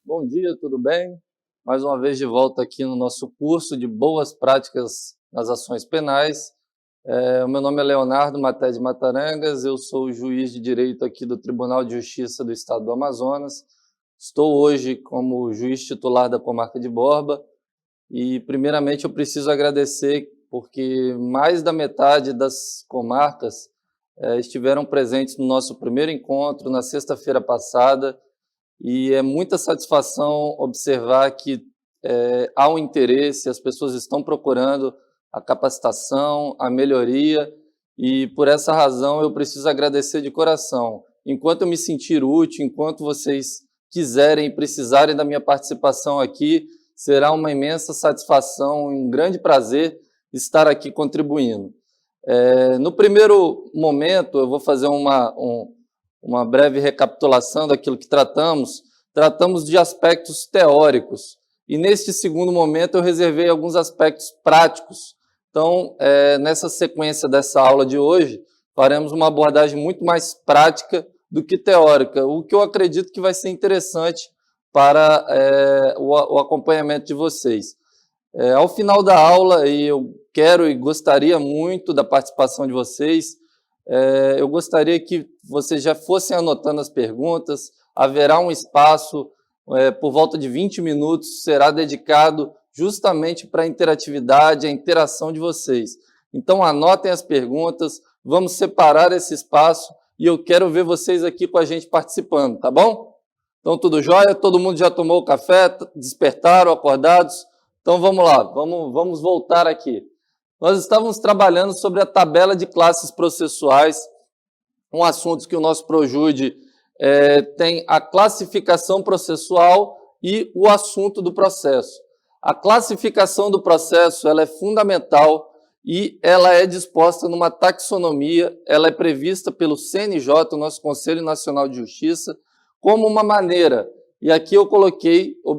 Bom dia, tudo bem? Mais uma vez de volta aqui no nosso curso de Boas Práticas nas Ações Penais. O meu nome é Leonardo Maté de Matarangas, eu sou o juiz de direito aqui do Tribunal de Justiça do Estado do Amazonas. Estou hoje como juiz titular da comarca de Borba e, primeiramente, eu preciso agradecer porque mais da metade das comarcas estiveram presentes no nosso primeiro encontro, na sexta-feira passada, e é muita satisfação observar que há um interesse, as pessoas estão procurando a capacitação, a melhoria, e por essa razão eu preciso agradecer de coração. Enquanto eu me sentir útil, enquanto vocês quiserem e precisarem da minha participação aqui, será uma imensa satisfação e um grande prazer estar aqui contribuindo. No primeiro momento, eu vou fazer uma breve recapitulação daquilo que tratamos de aspectos teóricos. E neste segundo momento eu reservei alguns aspectos práticos. Então, nessa sequência dessa aula de hoje, faremos uma abordagem muito mais prática do que teórica, o que eu acredito que vai ser interessante para o acompanhamento de vocês. Ao final da aula, e eu quero e gostaria muito da participação de vocês, eu gostaria que vocês já fossem anotando as perguntas. Haverá um espaço, por volta de 20 minutos, será dedicado justamente para a interatividade, a interação de vocês. Então, anotem as perguntas, vamos separar esse espaço e eu quero ver vocês aqui com a gente participando, tá bom? Então, tudo jóia? Todo mundo já tomou o café? Despertaram, acordados? Então, vamos lá, vamos voltar aqui. Nós estávamos trabalhando sobre a tabela de classes processuais, um assunto que o nosso Projude tem a classificação processual e o assunto do processo. A classificação do processo ela é fundamental e ela é disposta numa taxonomia, ela é prevista pelo CNJ, o nosso Conselho Nacional de Justiça, como uma maneira, e aqui eu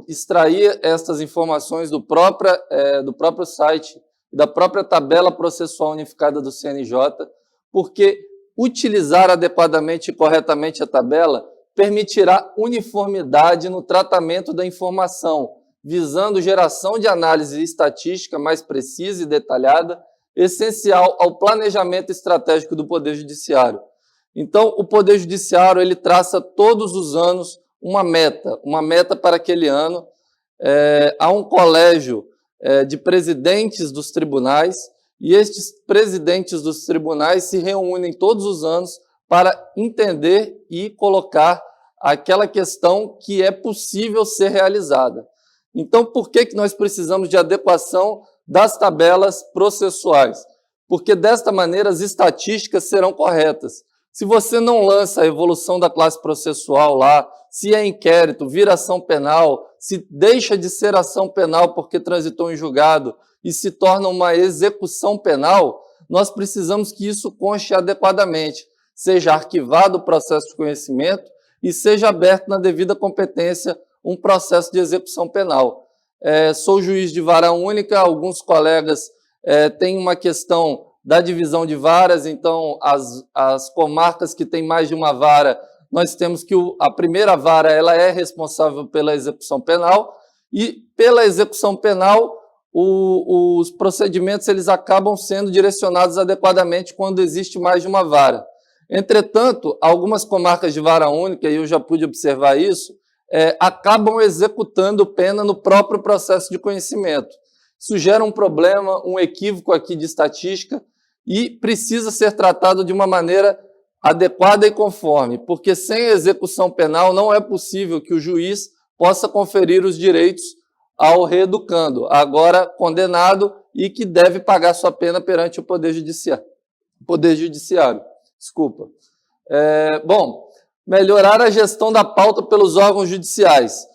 extraí estas informações do próprio site, da própria tabela processual unificada do CNJ, porque utilizar adequadamente e corretamente a tabela permitirá uniformidade no tratamento da informação, visando geração de análise estatística mais precisa e detalhada, essencial ao planejamento estratégico do Poder Judiciário. Então, o Poder Judiciário ele traça todos os anos uma meta para aquele ano. Há um colégio de presidentes dos tribunais, e estes presidentes dos tribunais se reúnem todos os anos para entender e colocar aquela questão que é possível ser realizada. Então, por que nós precisamos de adequação das tabelas processuais? Porque desta maneira as estatísticas serão corretas. Se você não lança a evolução da classe processual lá, se é inquérito, vira ação penal, se deixa de ser ação penal porque transitou em julgado e se torna uma execução penal, nós precisamos que isso conste adequadamente, seja arquivado o processo de conhecimento e seja aberto na devida competência um processo de execução penal. Sou juiz de vara única, alguns colegas têm uma questão da divisão de varas, então as comarcas que têm mais de uma vara, nós temos que a primeira vara ela é responsável pela execução penal e pela execução penal os procedimentos eles acabam sendo direcionados adequadamente quando existe mais de uma vara. Entretanto, algumas comarcas de vara única, e eu já pude observar isso, acabam executando pena no próprio processo de conhecimento. Isso gera um problema, um equívoco aqui de estatística e precisa ser tratado de uma maneira adequada e conforme, porque sem execução penal não é possível que o juiz possa conferir os direitos ao reeducando, agora condenado e que deve pagar sua pena perante o Poder Judiciário. Desculpa. Bom, melhorar a gestão da pauta pelos órgãos judiciais.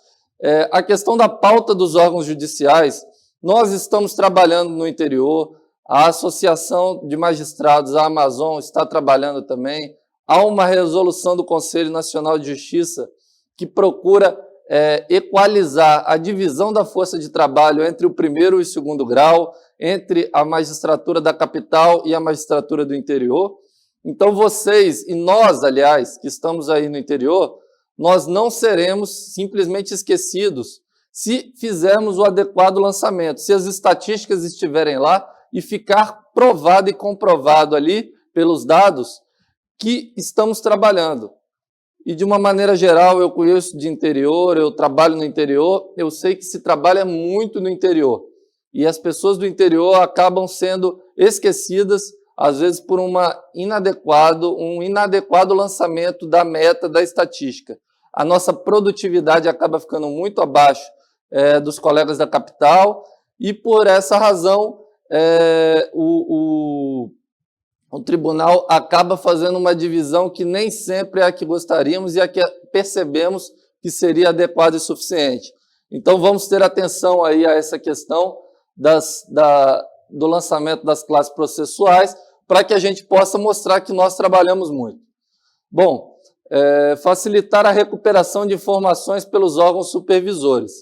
A questão da pauta dos órgãos judiciais, nós estamos trabalhando no interior, a Associação de Magistrados, a Amazon, está trabalhando também. Há uma resolução do Conselho Nacional de Justiça que procura equalizar a divisão da força de trabalho entre o primeiro e o segundo grau, entre a magistratura da capital e a magistratura do interior. Então, vocês, e nós, aliás, que estamos aí no interior, nós não seremos simplesmente esquecidos se fizermos o adequado lançamento, se as estatísticas estiverem lá e ficar provado e comprovado ali pelos dados que estamos trabalhando. E de uma maneira geral, eu conheço de interior, eu trabalho no interior, eu sei que se trabalha muito no interior. E as pessoas do interior acabam sendo esquecidas, às vezes por um inadequado lançamento da meta da estatística. A nossa produtividade acaba ficando muito abaixo dos colegas da capital e, por essa razão, o tribunal acaba fazendo uma divisão que nem sempre é a que gostaríamos e a que percebemos que seria adequada e suficiente. Então, vamos ter atenção aí a essa questão do lançamento das classes processuais para que a gente possa mostrar que nós trabalhamos muito. Bom, facilitar a recuperação de informações pelos órgãos supervisores.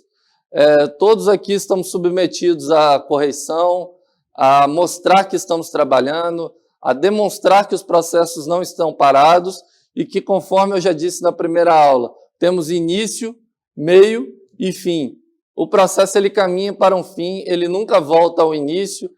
Todos aqui estamos submetidos à correição, a mostrar que estamos trabalhando, a demonstrar que os processos não estão parados e que, conforme eu já disse na primeira aula, temos início, meio e fim. O processo ele caminha para um fim, ele nunca volta ao início,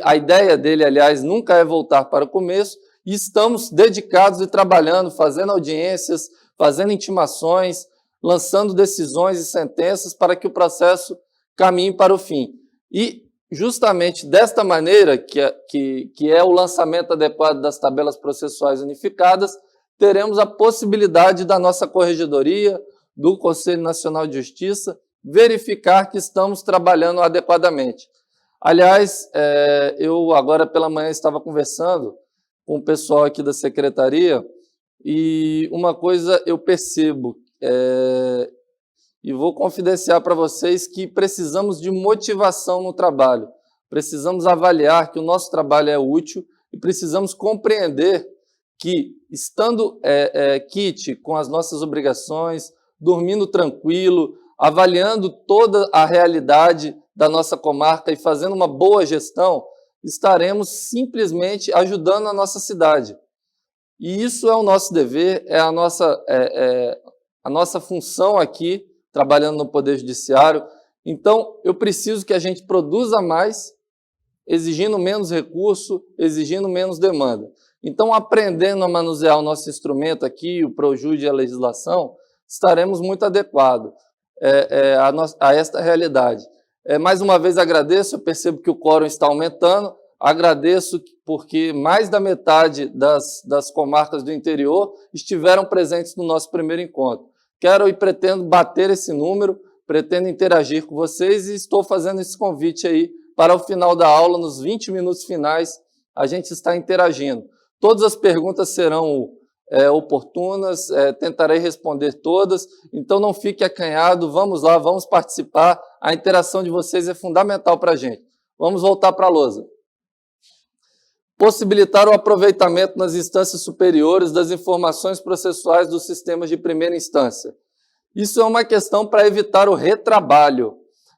a ideia dele, aliás, nunca é voltar para o começo, e estamos dedicados e trabalhando, fazendo audiências, fazendo intimações, lançando decisões e sentenças para que o processo caminhe para o fim. E justamente desta maneira, que é o lançamento adequado das tabelas processuais unificadas, teremos a possibilidade da nossa corregedoria, do Conselho Nacional de Justiça, verificar que estamos trabalhando adequadamente. Aliás, eu agora pela manhã estava conversando com o pessoal aqui da secretaria e uma coisa eu percebo, e vou confidenciar para vocês que precisamos de motivação no trabalho. Precisamos avaliar que o nosso trabalho é útil e precisamos compreender que, estando quite com as nossas obrigações, dormindo tranquilo, avaliando toda a realidade da nossa comarca e fazendo uma boa gestão, estaremos simplesmente ajudando a nossa cidade. E isso é o nosso dever, é a nossa função aqui, trabalhando no Poder Judiciário. Então, eu preciso que a gente produza mais, exigindo menos recurso, exigindo menos demanda. Então, aprendendo a manusear o nosso instrumento aqui, o ProJude e a legislação, estaremos muito adequados a esta realidade. Mais uma vez agradeço, eu percebo que o quórum está aumentando, agradeço porque mais da metade das comarcas do interior estiveram presentes no nosso primeiro encontro. Quero e pretendo bater esse número, pretendo interagir com vocês e estou fazendo esse convite aí para o final da aula, nos 20 minutos finais, a gente está interagindo. Todas as perguntas serão oportunas, tentarei responder todas, então não fique acanhado, vamos lá, vamos participar, a interação de vocês é fundamental para a gente. Vamos voltar para a lousa. Possibilitar o aproveitamento nas instâncias superiores das informações processuais dos sistemas de primeira instância. Isso é uma questão para evitar o retrabalho.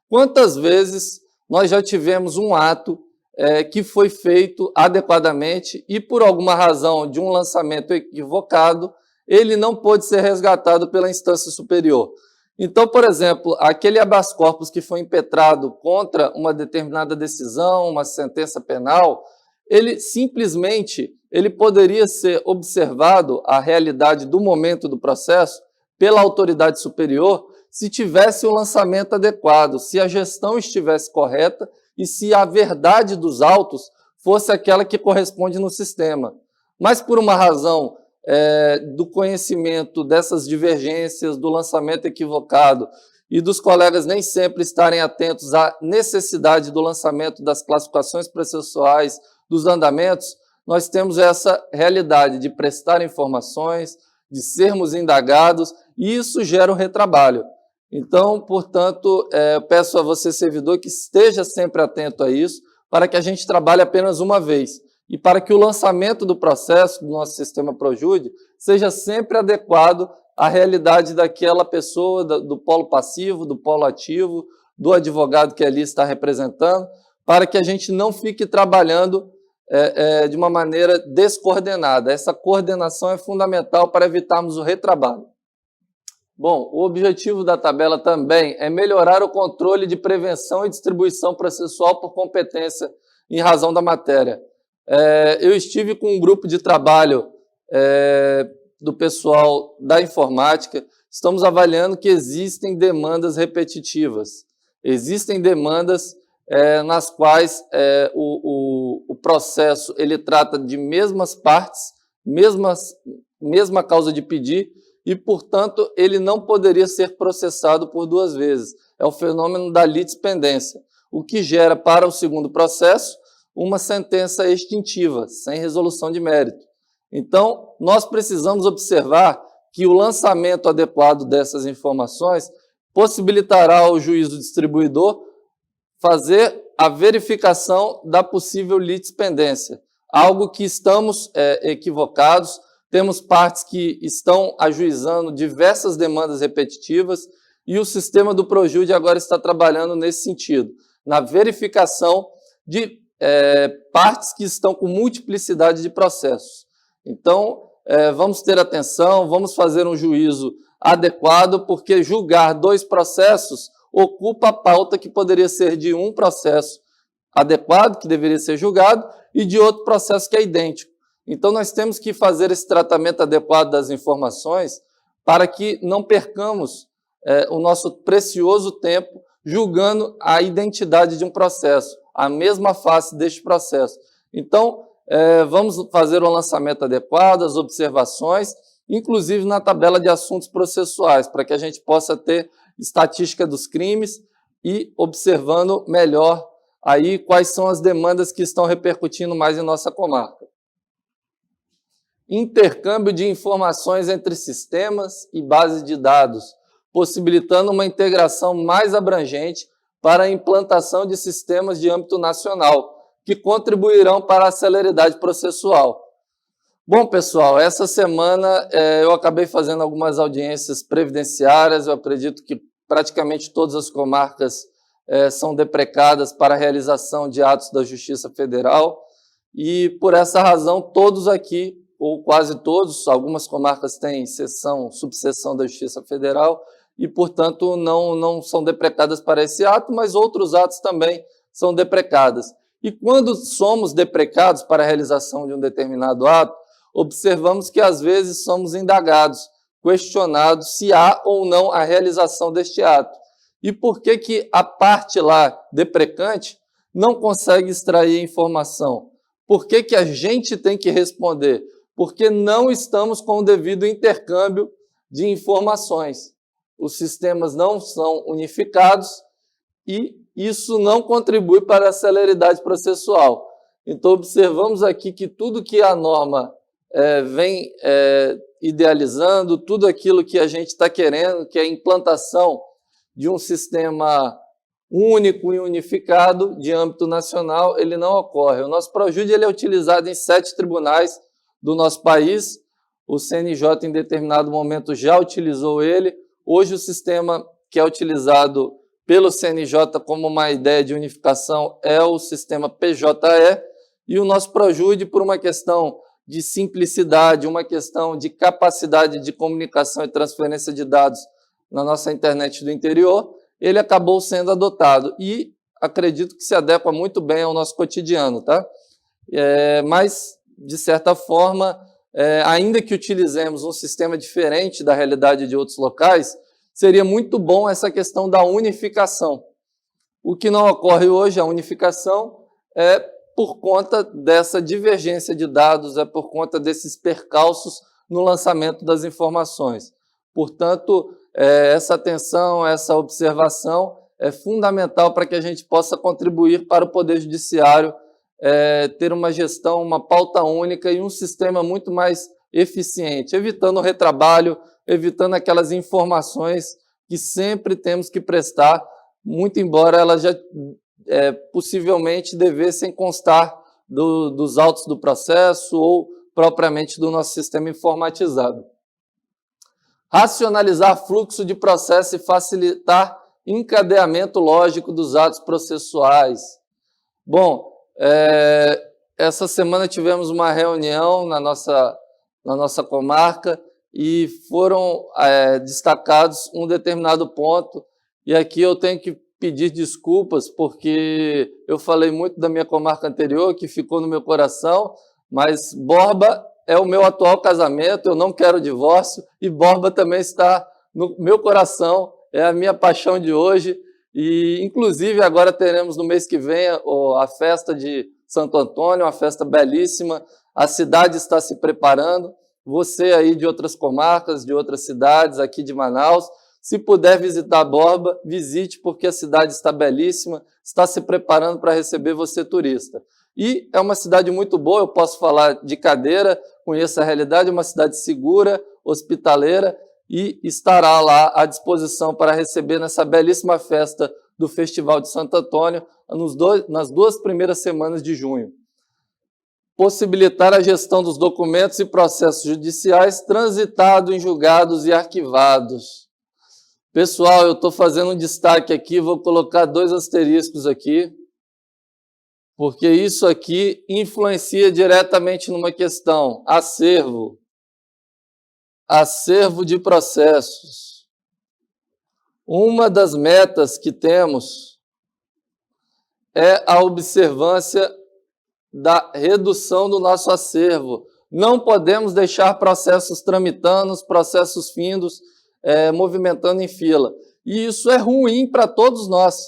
Quantas vezes nós já tivemos um ato que foi feito adequadamente e, por alguma razão de um lançamento equivocado, ele não pôde ser resgatado pela instância superior. Então, por exemplo, aquele habeas corpus que foi impetrado contra uma determinada decisão, uma sentença penal, ele simplesmente poderia ser observado a realidade do momento do processo pela autoridade superior se tivesse o lançamento adequado, se a gestão estivesse correta e se a verdade dos autos fosse aquela que corresponde no sistema. Mas por uma razão do conhecimento dessas divergências, do lançamento equivocado e dos colegas nem sempre estarem atentos à necessidade do lançamento das classificações processuais, dos andamentos, nós temos essa realidade de prestar informações, de sermos indagados, e isso gera um retrabalho. Então, portanto, peço a você, servidor, que esteja sempre atento a isso, para que a gente trabalhe apenas uma vez, e para que o lançamento do processo do nosso sistema ProJude seja sempre adequado à realidade daquela pessoa, do polo passivo, do polo ativo, do advogado que ali está representando, para que a gente não fique trabalhando de uma maneira descoordenada. Essa coordenação é fundamental para evitarmos o retrabalho. Bom, o objetivo da tabela também é melhorar o controle de prevenção e distribuição processual por competência em razão da matéria. Eu estive com um grupo de trabalho do pessoal da informática, estamos avaliando que existem demandas repetitivas, existem demandas nas quais o processo ele trata de mesmas partes, mesma causa de pedir, e, portanto, ele não poderia ser processado por duas vezes. É o fenômeno da litispendência, o que gera para o segundo processo uma sentença extintiva, sem resolução de mérito. Então, nós precisamos observar que o lançamento adequado dessas informações possibilitará ao juízo distribuidor fazer a verificação da possível litispendência, algo que estamos equivocados. Temos partes que estão ajuizando diversas demandas repetitivas e o sistema do Projude agora está trabalhando nesse sentido, na verificação de partes que estão com multiplicidade de processos. Então, vamos ter atenção, vamos fazer um juízo adequado, porque julgar dois processos ocupa a pauta que poderia ser de um processo adequado, que deveria ser julgado, e de outro processo que é idêntico. Então, nós temos que fazer esse tratamento adequado das informações para que não percamos o nosso precioso tempo julgando a identidade de um processo, a mesma face deste processo. Então, vamos fazer um lançamento adequado, as observações, inclusive na tabela de assuntos processuais, para que a gente possa ter estatística dos crimes e observando melhor aí quais são as demandas que estão repercutindo mais em nossa comarca. Intercâmbio de informações entre sistemas e bases de dados, possibilitando uma integração mais abrangente para a implantação de sistemas de âmbito nacional, que contribuirão para a celeridade processual. Bom, pessoal, essa semana eu acabei fazendo algumas audiências previdenciárias, eu acredito que praticamente todas as comarcas são deprecadas para a realização de atos da Justiça Federal, e por essa razão todos aqui, ou quase todos, algumas comarcas têm subseção da Justiça Federal e, portanto, não são deprecadas para esse ato, mas outros atos também são deprecadas. E quando somos deprecados para a realização de um determinado ato, observamos que, às vezes, somos indagados, questionados se há ou não a realização deste ato. E por que a parte lá deprecante não consegue extrair informação? Por que a gente tem que responder? Porque não estamos com o devido intercâmbio de informações. Os sistemas não são unificados e isso não contribui para a celeridade processual. Então, observamos aqui que tudo que a norma vem idealizando, tudo aquilo que a gente está querendo, que é a implantação de um sistema único e unificado de âmbito nacional, ele não ocorre. O nosso Projude ele é utilizado em 7 tribunais do nosso país, o CNJ em determinado momento já utilizou ele, hoje o sistema que é utilizado pelo CNJ como uma ideia de unificação é o sistema PJE, e o nosso Projude, por uma questão de simplicidade, uma questão de capacidade de comunicação e transferência de dados na nossa internet do interior, ele acabou sendo adotado e acredito que se adequa muito bem ao nosso cotidiano, tá? Mas, de certa forma, ainda que utilizemos um sistema diferente da realidade de outros locais, seria muito bom essa questão da unificação. O que não ocorre hoje, a unificação, é por conta dessa divergência de dados, é por conta desses percalços no lançamento das informações. Portanto, essa atenção, essa observação é fundamental para que a gente possa contribuir para o Poder Judiciário ter uma gestão, uma pauta única e um sistema muito mais eficiente, evitando o retrabalho, evitando aquelas informações que sempre temos que prestar, muito embora elas já possivelmente devessem constar dos autos do processo ou propriamente do nosso sistema informatizado. Racionalizar fluxo de processo e facilitar encadeamento lógico dos atos processuais. Bom, essa semana tivemos uma reunião na nossa comarca e foram destacados um determinado ponto, e aqui eu tenho que pedir desculpas, porque eu falei muito da minha comarca anterior, que ficou no meu coração, mas Borba é o meu atual casamento, eu não quero divórcio, e Borba também está no meu coração, é a minha paixão de hoje, e inclusive agora teremos no mês que vem a festa de Santo Antônio, uma festa belíssima, a cidade está se preparando, você aí de outras comarcas, de outras cidades, aqui de Manaus, se puder visitar Borba, visite, porque a cidade está belíssima, está se preparando para receber você turista. E é uma cidade muito boa, eu posso falar de cadeira, conheço a realidade, é uma cidade segura, hospitaleira, e estará lá à disposição para receber nessa belíssima festa do Festival de Santo Antônio, nas 2 primeiras semanas de junho. Possibilitar a gestão dos documentos e processos judiciais transitados em julgados e arquivados. Pessoal, eu estou fazendo um destaque aqui, vou colocar 2 asteriscos aqui, porque isso aqui influencia diretamente numa questão: acervo. Acervo de processos. Uma das metas que temos é a observância da redução do nosso acervo. Não podemos deixar processos tramitando, processos findos, movimentando em fila. E isso é ruim para todos nós.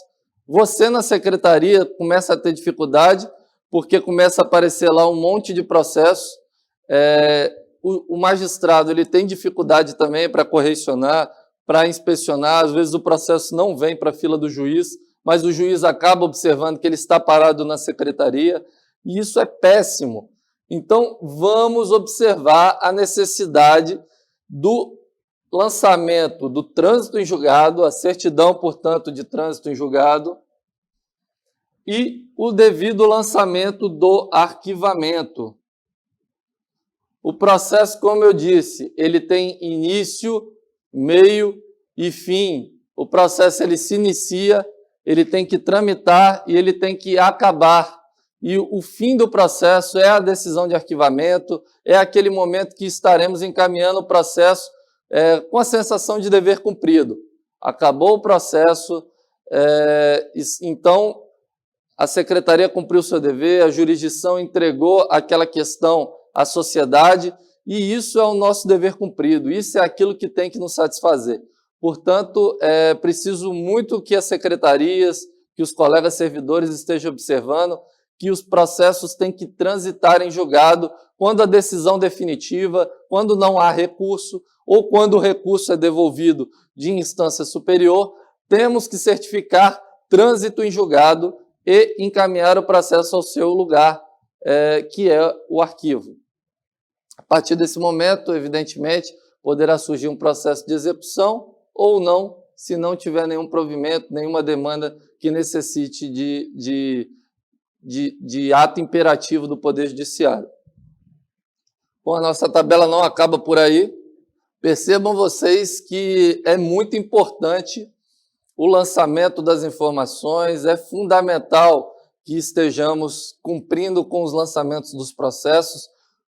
Você na secretaria começa a ter dificuldade, porque começa a aparecer lá um monte de processos. O magistrado ele tem dificuldade também para correcionar, para inspecionar. Às vezes o processo não vem para a fila do juiz, mas o juiz acaba observando que ele está parado na secretaria, e isso é péssimo. Então, vamos observar a necessidade do lançamento do trânsito em julgado, a certidão, portanto, de trânsito em julgado, e o devido lançamento do arquivamento. O processo, como eu disse, ele tem início, meio e fim. O processo ele se inicia, ele tem que tramitar e ele tem que acabar. E o fim do processo é a decisão de arquivamento, é aquele momento que estaremos encaminhando o processo com a sensação de dever cumprido. Acabou o processo, então a secretaria cumpriu o seu dever, a jurisdição entregou aquela questão à sociedade, e isso é o nosso dever cumprido, isso é aquilo que tem que nos satisfazer. Portanto, é preciso muito que as secretarias, que os colegas servidores estejam observando que os processos têm que transitar em julgado quando a decisão definitiva, quando não há recurso, ou quando o recurso é devolvido de instância superior, temos que certificar trânsito em julgado e encaminhar o processo ao seu lugar, que é o arquivo. A partir desse momento, evidentemente, poderá surgir um processo de execução ou não, se não tiver nenhum provimento, nenhuma demanda que necessite de ato imperativo do Poder Judiciário. Bom, a nossa tabela não acaba por aí. Percebam vocês que é muito importante o lançamento das informações, é fundamental que estejamos cumprindo com os lançamentos dos processos,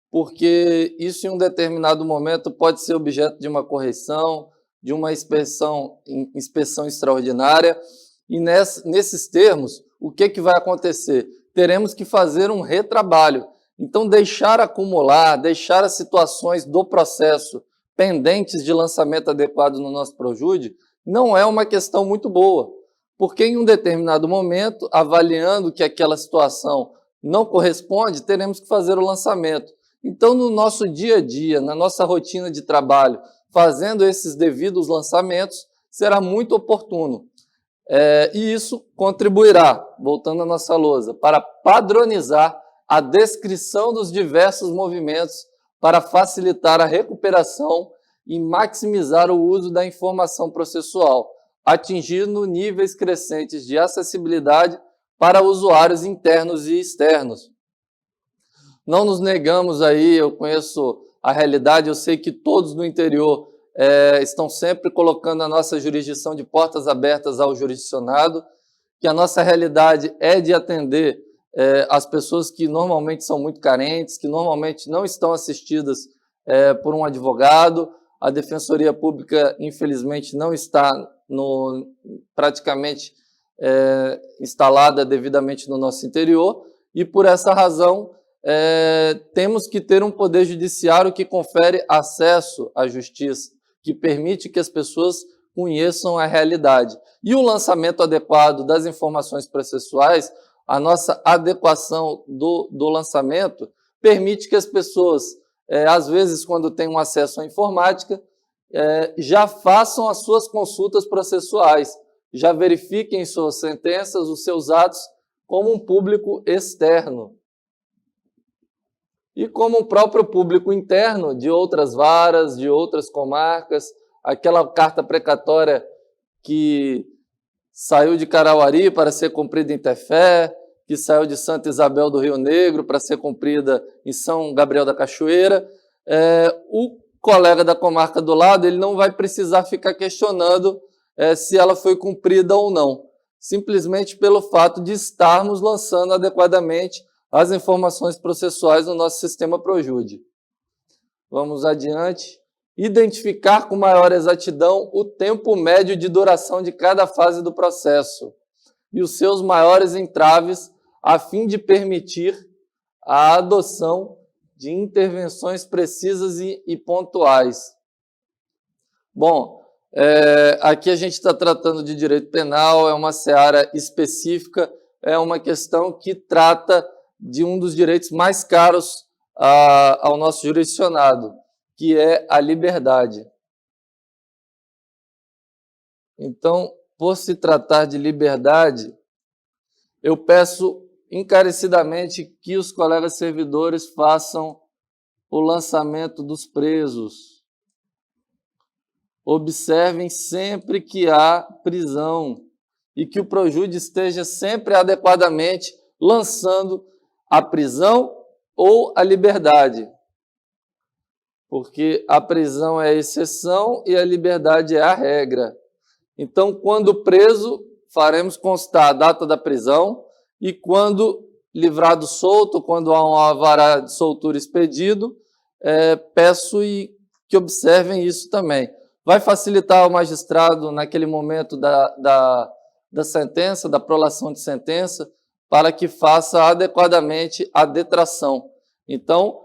porque isso em um determinado momento pode ser objeto de uma correção, de uma inspeção extraordinária, e nesses termos, o que vai acontecer? Teremos que fazer um retrabalho. Então, deixar acumular, deixar as situações do processo pendentes de lançamento adequado no nosso Projude, não é uma questão muito boa, porque em um determinado momento, avaliando que aquela situação não corresponde, teremos que fazer o lançamento. Então, no nosso dia a dia, na nossa rotina de trabalho, fazendo esses devidos lançamentos, será muito oportuno. E isso contribuirá, voltando à nossa lousa, para padronizar a descrição dos diversos movimentos para facilitar a recuperação e maximizar o uso da informação processual, atingindo níveis crescentes de acessibilidade para usuários internos e externos. Não nos negamos aí, eu conheço a realidade, eu sei que todos no interior estão sempre colocando a nossa jurisdição de portas abertas ao jurisdicionado, que a nossa realidade é de atender as pessoas que normalmente são muito carentes, que normalmente não estão assistidas por um advogado, A Defensoria Pública, infelizmente, não está praticamente instalada devidamente no nosso interior, e por essa razão temos que ter um poder judiciário que confere acesso à justiça, que permite que as pessoas conheçam a realidade. E o lançamento adequado das informações processuais, a nossa adequação do lançamento, permite que as pessoas, às vezes, quando têm um acesso à informática, já façam as suas consultas processuais, já verifiquem suas sentenças, os seus atos, como um público externo. E como o próprio público interno de outras varas, de outras comarcas, aquela carta precatória que saiu de Carauari para ser cumprida em Tefé, que saiu de Santa Isabel do Rio Negro para ser cumprida em São Gabriel da Cachoeira, o colega da comarca do lado ele não vai precisar ficar questionando se ela foi cumprida ou não, simplesmente pelo fato de estarmos lançando adequadamente as informações processuais no nosso sistema Projude. Vamos adiante. Identificar com maior exatidão o tempo médio de duração de cada fase do processo e os seus maiores entraves, a fim de permitir a adoção de intervenções precisas e pontuais. Bom, aqui a gente está tratando de direito penal, é uma seara específica, é uma questão que trata de um dos direitos mais caros ao nosso jurisdicionado, que é a liberdade. Então, por se tratar de liberdade, eu peço encarecidamente que os colegas servidores façam o lançamento dos presos. Observem sempre que há prisão e que o Projude esteja sempre adequadamente lançando a prisão ou a liberdade, porque a prisão é a exceção e a liberdade é a regra. Então, quando preso, faremos constar a data da prisão, e quando livrado solto, quando há um alvará de soltura expedido, peço que observem isso também. Vai facilitar ao magistrado, naquele momento da sentença, da prolação de sentença, para que faça adequadamente a detração. Então,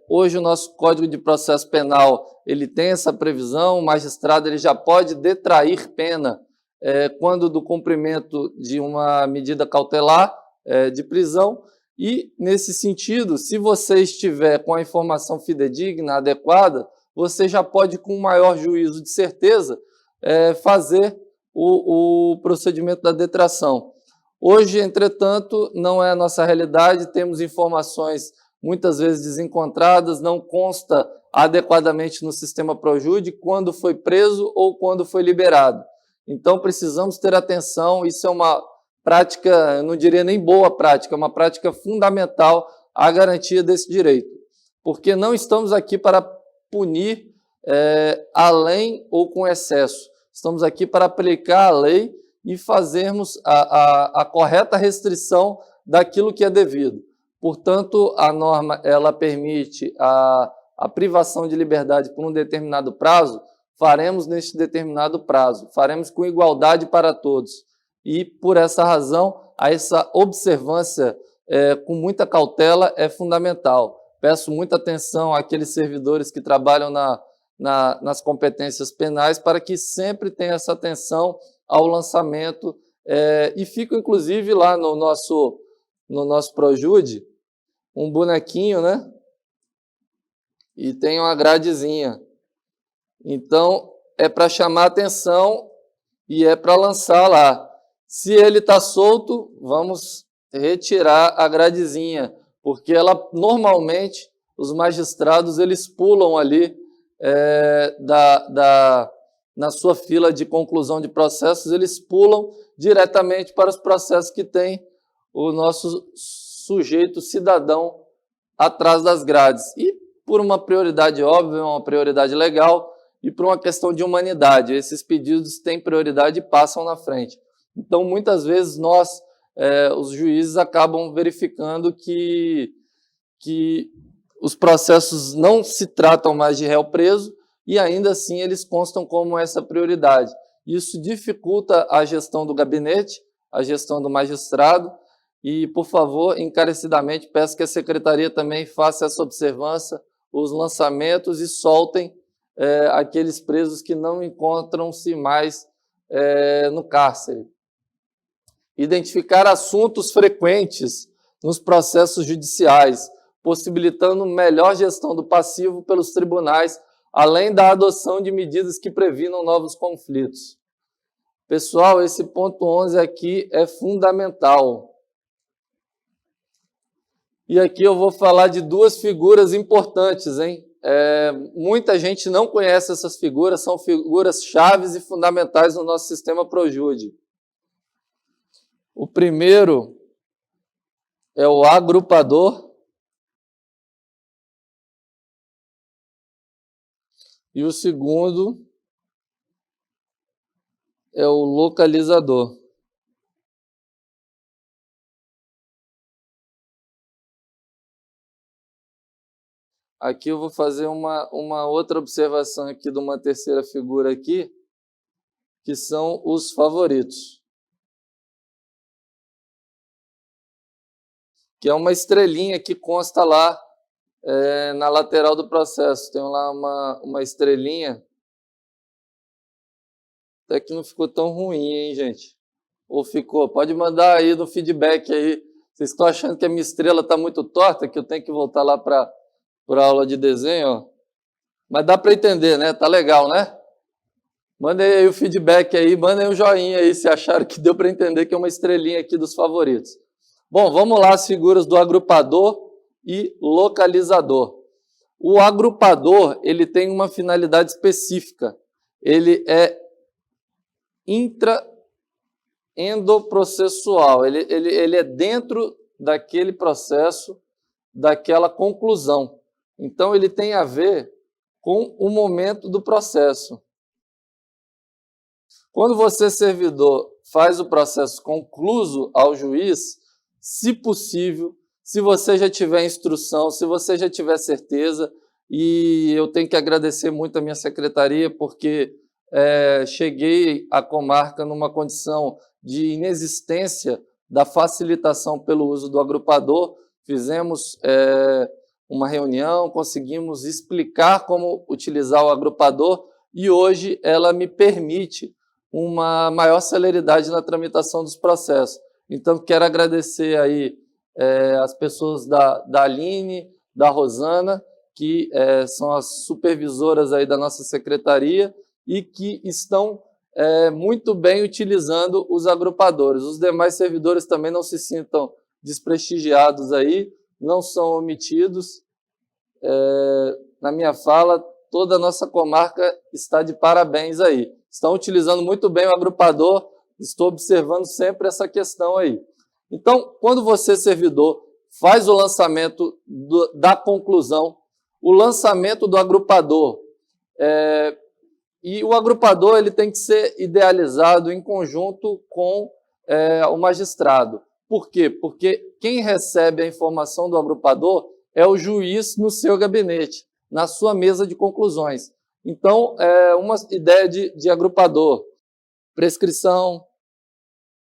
hoje o nosso Código de Processo Penal ele tem essa previsão, o magistrado ele já pode detrair pena quando do cumprimento de uma medida cautelar de prisão, e, nesse sentido, se você estiver com a informação fidedigna, adequada, você já pode, com maior juízo de certeza, fazer o procedimento da detração. Hoje, entretanto, não é a nossa realidade, temos informações muitas vezes desencontradas, não consta adequadamente no sistema Projude quando foi preso ou quando foi liberado. Então, precisamos ter atenção, isso é uma prática, eu não diria nem boa prática, é uma prática fundamental à garantia desse direito, porque não estamos aqui para punir além ou com excesso, estamos aqui para aplicar a lei e fazermos a correta restrição daquilo que é devido. Portanto, a norma ela permite a privação de liberdade por um determinado prazo, faremos neste determinado prazo, faremos com igualdade para todos. E, por essa razão, essa observância com muita cautela é fundamental. Peço muita atenção àqueles servidores que trabalham nas competências penais para que sempre tenham essa atenção ao lançamento e fico, inclusive, lá no nosso Projude, um bonequinho, né? E tem uma gradezinha. Então, é para chamar atenção e é para lançar lá. Se ele está solto, vamos retirar a gradezinha, porque ela, normalmente, os magistrados, eles pulam ali na sua fila de conclusão de processos, eles pulam diretamente para os processos que tem o nosso sujeito cidadão atrás das grades. E por uma prioridade óbvia, uma prioridade legal, e por uma questão de humanidade. Esses pedidos têm prioridade e passam na frente. Então, muitas vezes, nós, os juízes, acabam verificando que os processos não se tratam mais de réu preso, e ainda assim eles constam como essa prioridade. Isso dificulta a gestão do gabinete, a gestão do magistrado, e, por favor, encarecidamente, peço que a Secretaria também faça essa observância, os lançamentos e soltem aqueles presos que não encontram-se mais no cárcere. Identificar assuntos frequentes nos processos judiciais, possibilitando melhor gestão do passivo pelos tribunais, além da adoção de medidas que previnam novos conflitos. Pessoal, esse ponto 11 aqui é fundamental. E aqui eu vou falar de duas figuras importantes, hein? Muita gente não conhece essas figuras, são figuras chaves e fundamentais no nosso sistema Projude. O primeiro é o agrupador e o segundo é o localizador. Aqui eu vou fazer uma outra observação aqui de uma terceira figura aqui, que são os favoritos. Que é uma estrelinha que consta lá na lateral do processo. Tem lá uma estrelinha. Até que não ficou tão ruim, hein, gente? Ou ficou? Pode mandar aí no feedback aí. Vocês estão achando que a minha estrela está muito torta, que eu tenho que voltar lá para a aula de desenho? Ó. Mas dá para entender, né? Tá legal, né? Mandem aí o feedback aí, mandem um joinha aí se acharam que deu para entender que é uma estrelinha aqui dos favoritos. Bom, vamos lá as figuras do agrupador e localizador. O agrupador, ele tem uma finalidade específica. Ele é endoprocessual. Ele é dentro daquele processo, daquela conclusão. Então, ele tem a ver com o momento do processo. Quando você, servidor, faz o processo concluso ao juiz, se possível, se você já tiver instrução, se você já tiver certeza, e eu tenho que agradecer muito a minha secretaria, porque cheguei à comarca numa condição de inexistência da facilitação pelo uso do agrupador, fizemos uma reunião, conseguimos explicar como utilizar o agrupador, e hoje ela me permite uma maior celeridade na tramitação dos processos. Então, quero agradecer aí as pessoas da Aline, da Rosana, que são as supervisoras aí da nossa secretaria e que estão muito bem utilizando os agrupadores. Os demais servidores também não se sintam desprestigiados aí, não são omitidos. Na minha fala, toda a nossa comarca está de parabéns aí. Estão utilizando muito bem o agrupador, estou observando sempre essa questão aí. Então, quando você, servidor, faz o lançamento da conclusão, o lançamento do agrupador, e o agrupador ele tem que ser idealizado em conjunto com o magistrado. Por quê? Porque quem recebe a informação do agrupador é o juiz no seu gabinete, na sua mesa de conclusões. Então, uma ideia de agrupador, prescrição.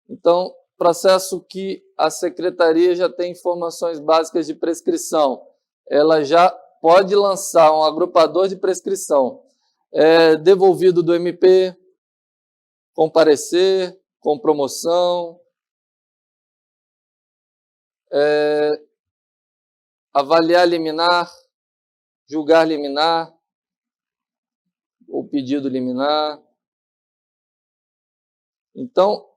Então, processo que a secretaria já tem informações básicas de prescrição, ela já pode lançar um agrupador de prescrição. Devolvido do MP, comparecer, com promoção, avaliar liminar, julgar liminar, ou pedido liminar. Então,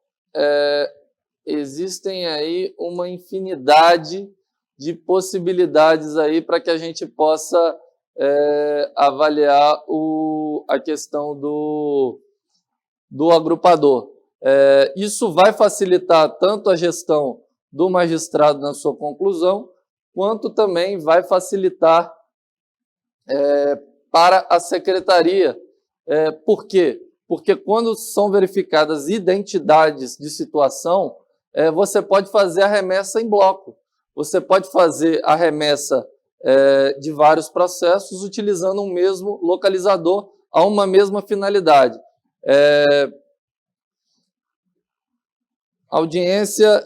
existem aí uma infinidade de possibilidades aí para que a gente possa avaliar a questão do agrupador. Isso vai facilitar tanto a gestão do magistrado na sua conclusão, quanto também vai facilitar para a secretaria. Por quê? Porque quando são verificadas identidades de situação, você pode fazer a remessa em bloco. Você pode fazer a remessa de vários processos utilizando um mesmo localizador a uma mesma finalidade. Audiência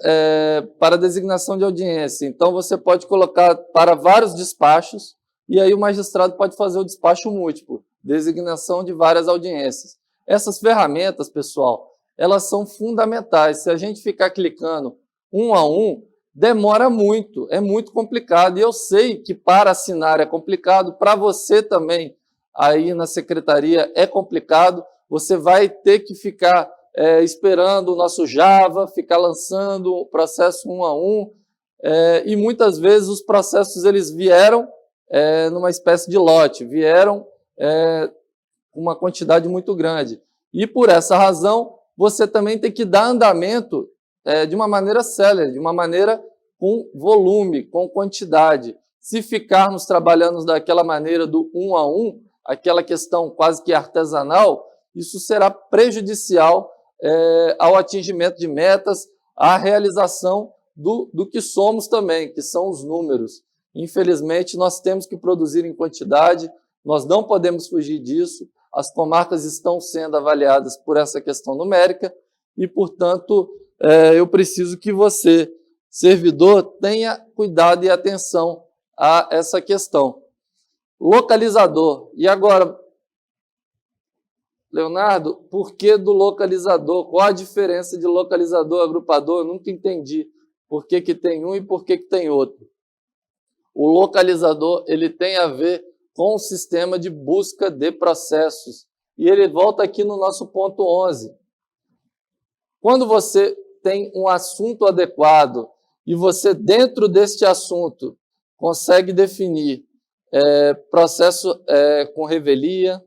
para designação de audiência. Então, você pode colocar para vários despachos e aí o magistrado pode fazer o despacho múltiplo, designação de várias audiências. Essas ferramentas, pessoal, elas são fundamentais. Se a gente ficar clicando um a um, demora muito, é muito complicado. E eu sei que para assinar é complicado, para você também aí na secretaria é complicado. Você vai ter que ficar esperando o nosso Java, ficar lançando o processo um a um, e muitas vezes os processos eles vieram numa espécie de lote, vieram com uma quantidade muito grande. E por essa razão, você também tem que dar andamento de uma maneira célere, de uma maneira com volume, com quantidade. Se ficarmos trabalhando daquela maneira do um a um, aquela questão quase que artesanal, isso será prejudicial ao atingimento de metas, à realização do que somos também, que são os números. Infelizmente, nós temos que produzir em quantidade, nós não podemos fugir disso, as comarcas estão sendo avaliadas por essa questão numérica e, portanto, eu preciso que você, servidor, tenha cuidado e atenção a essa questão. Localizador. E agora, Leonardo, por que do localizador? Qual a diferença de localizador e agrupador? Eu nunca entendi por que tem um e por que tem outro. O localizador ele tem a ver com o sistema de busca de processos. E ele volta aqui no nosso ponto 11. Quando você tem um assunto adequado e você, dentro deste assunto, consegue definir processo com revelia,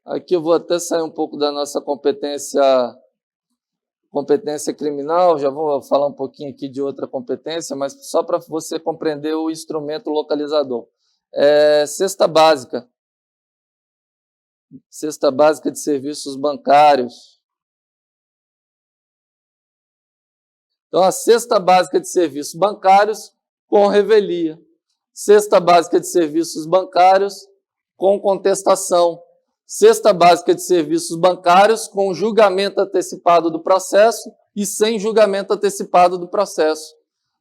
aqui eu vou até sair um pouco da nossa competência criminal, já vou falar um pouquinho aqui de outra competência, mas só para você compreender o instrumento localizador. Cesta básica de serviços bancários. Então, a cesta básica de serviços bancários com revelia. Cesta básica de serviços bancários com contestação. Cesta básica de serviços bancários com julgamento antecipado do processo e sem julgamento antecipado do processo.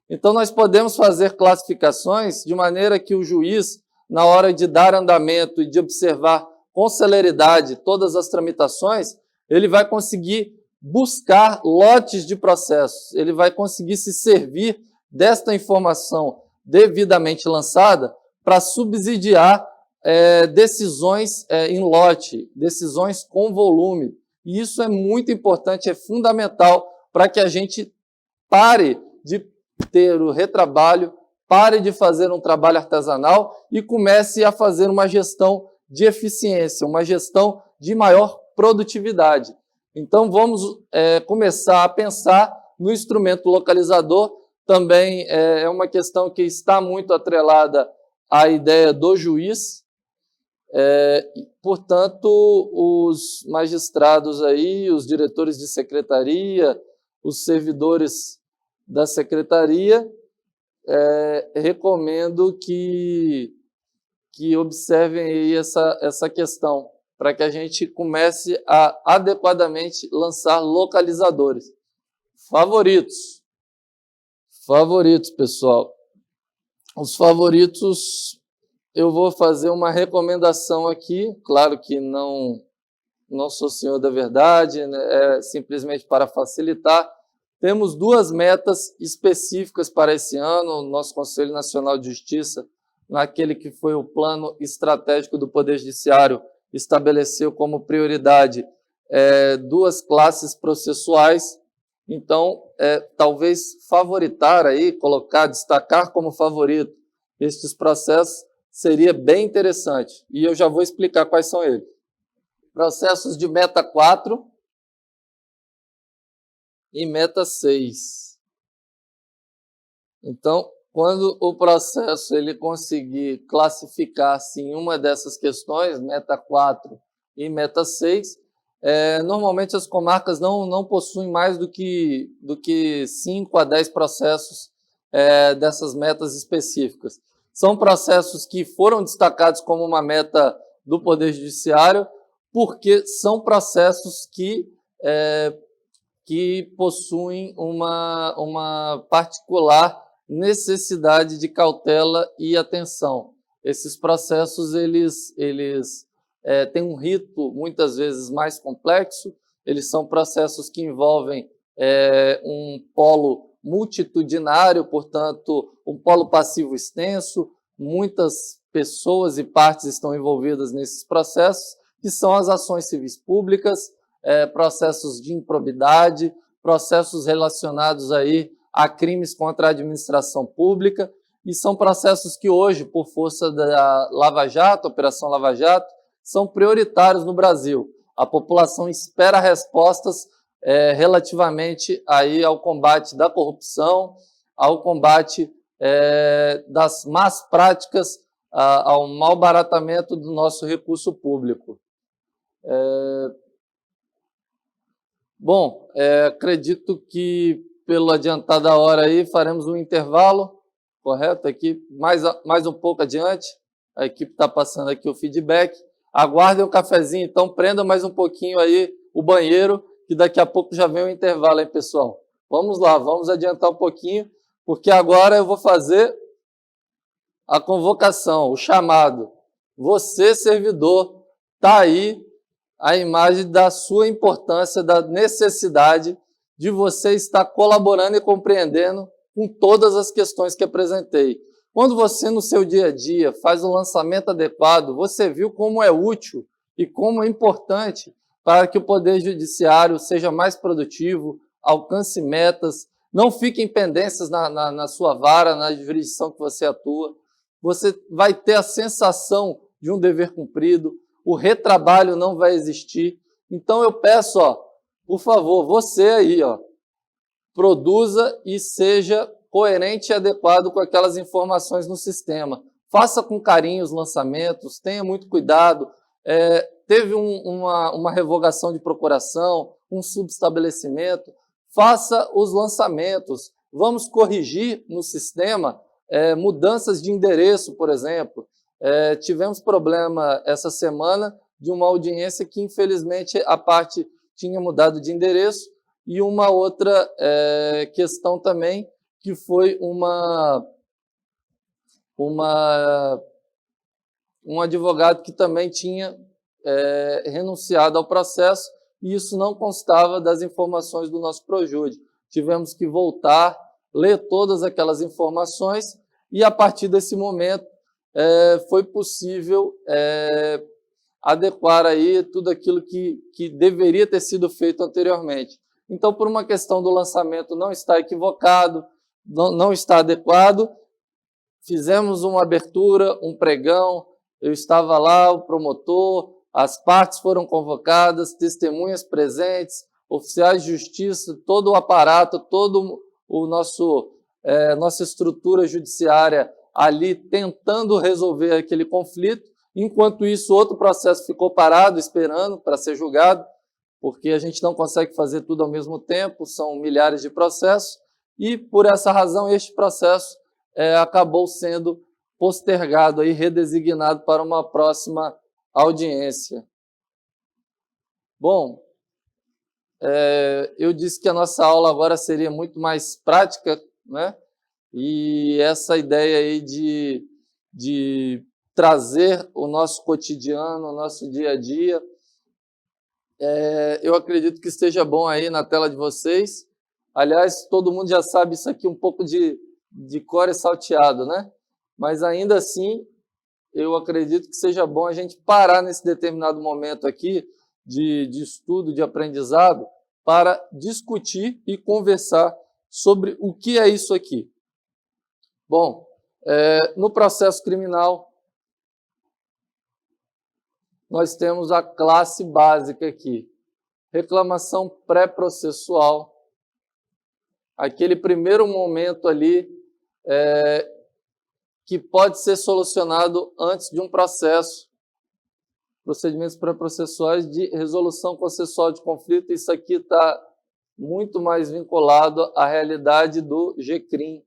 Então, nós podemos fazer classificações de maneira que o juiz, na hora de dar andamento e de observar com celeridade todas as tramitações, ele vai conseguir buscar lotes de processos, ele vai conseguir se servir desta informação devidamente lançada para subsidiar decisões em lote, decisões com volume. E isso é muito importante, é fundamental para que a gente pare de ter o retrabalho, pare de fazer um trabalho artesanal e comece a fazer uma gestão de eficiência, uma gestão de maior produtividade. Então, vamos começar a pensar no instrumento localizador. Também é uma questão que está muito atrelada à ideia do juiz. Portanto, os magistrados aí, os diretores de secretaria, os servidores da secretaria, recomendo que observem aí essa questão, para que a gente comece a adequadamente lançar localizadores. Favoritos, pessoal. Os favoritos, eu vou fazer uma recomendação aqui, claro que não sou senhor da verdade, né? É simplesmente para facilitar. Temos duas metas específicas para esse ano, nosso Conselho Nacional de Justiça, naquele que foi o plano estratégico do Poder Judiciário, estabeleceu como prioridade duas classes processuais. Então, talvez favoritar aí, destacar como favorito estes processos seria bem interessante. E eu já vou explicar quais são eles. Processos de meta 4 e meta 6. Então, quando o processo ele conseguir classificar-se em uma dessas questões, meta 4 e meta 6, normalmente as comarcas não possuem mais do que 5 a 10 processos dessas metas específicas. São processos que foram destacados como uma meta do Poder Judiciário, porque são processos que possuem uma particular necessidade de cautela e atenção. Esses processos eles têm um rito muitas vezes mais complexo, eles são processos que envolvem um polo multitudinário, portanto, um polo passivo extenso, muitas pessoas e partes estão envolvidas nesses processos, que são as ações civis públicas, processos de improbidade, processos relacionados aí a crimes contra a administração pública, e são processos que hoje, por força da Lava Jato, Operação Lava Jato, são prioritários no Brasil. A população espera respostas relativamente aí ao combate da corrupção, ao combate das más práticas, ao malbaratamento do nosso recurso público. Bom, acredito que pelo adiantar da hora aí faremos um intervalo, correto? Aqui mais um pouco adiante, a equipe está passando aqui o feedback. Aguardem o cafezinho, então prenda mais um pouquinho aí o banheiro, que daqui a pouco já vem o intervalo, hein, pessoal? Vamos lá, vamos adiantar um pouquinho, porque agora eu vou fazer a convocação, o chamado. Você, servidor, está aí a imagem da sua importância, da necessidade de você estar colaborando e compreendendo com todas as questões que apresentei. Quando você, no seu dia a dia, faz o lançamento adequado, você viu como é útil e como é importante para que o Poder Judiciário seja mais produtivo, alcance metas, não fique em pendências na sua vara, na jurisdição que você atua. Você vai ter a sensação de um dever cumprido, o retrabalho não vai existir. Então eu peço, por favor, você aí, produza e seja coerente e adequado com aquelas informações no sistema. Faça com carinho os lançamentos, tenha muito cuidado. Teve uma revogação de procuração, um subestabelecimento, faça os lançamentos. Vamos corrigir no sistema mudanças de endereço, por exemplo. Tivemos problema essa semana de uma audiência que, infelizmente, a parte tinha mudado de endereço, e uma outra questão também, que foi um advogado que também tinha renunciado ao processo, e isso não constava das informações do nosso Projude. Tivemos que voltar, ler todas aquelas informações, e a partir desse momento foi possível adequar aí tudo aquilo que deveria ter sido feito anteriormente. Então, por uma questão do lançamento não estar equivocado, não está adequado, fizemos uma abertura, um pregão, eu estava lá, o promotor, as partes foram convocadas, testemunhas presentes, oficiais de justiça, todo o aparato, todo o nossa estrutura judiciária ali tentando resolver aquele conflito. Enquanto isso, outro processo ficou parado, esperando para ser julgado, porque a gente não consegue fazer tudo ao mesmo tempo, são milhares de processos, e por essa razão este processo acabou sendo postergado, aí, redesignado para uma próxima audiência. Bom, eu disse que a nossa aula agora seria muito mais prática, né? E essa ideia aí de trazer o nosso cotidiano, o nosso dia a dia, eu acredito que esteja bom aí na tela de vocês. Aliás, todo mundo já sabe isso aqui um pouco de cor e salteado, né? Mas ainda assim, eu acredito que seja bom a gente parar nesse determinado momento aqui de estudo, de aprendizado, para discutir e conversar sobre o que é isso aqui. Bom, no processo criminal, nós temos a classe básica aqui, reclamação pré-processual, aquele primeiro momento ali que pode ser solucionado antes de um processo, procedimentos pré-processuais de resolução consensual de conflito. Isso aqui está muito mais vinculado à realidade do GCRIM,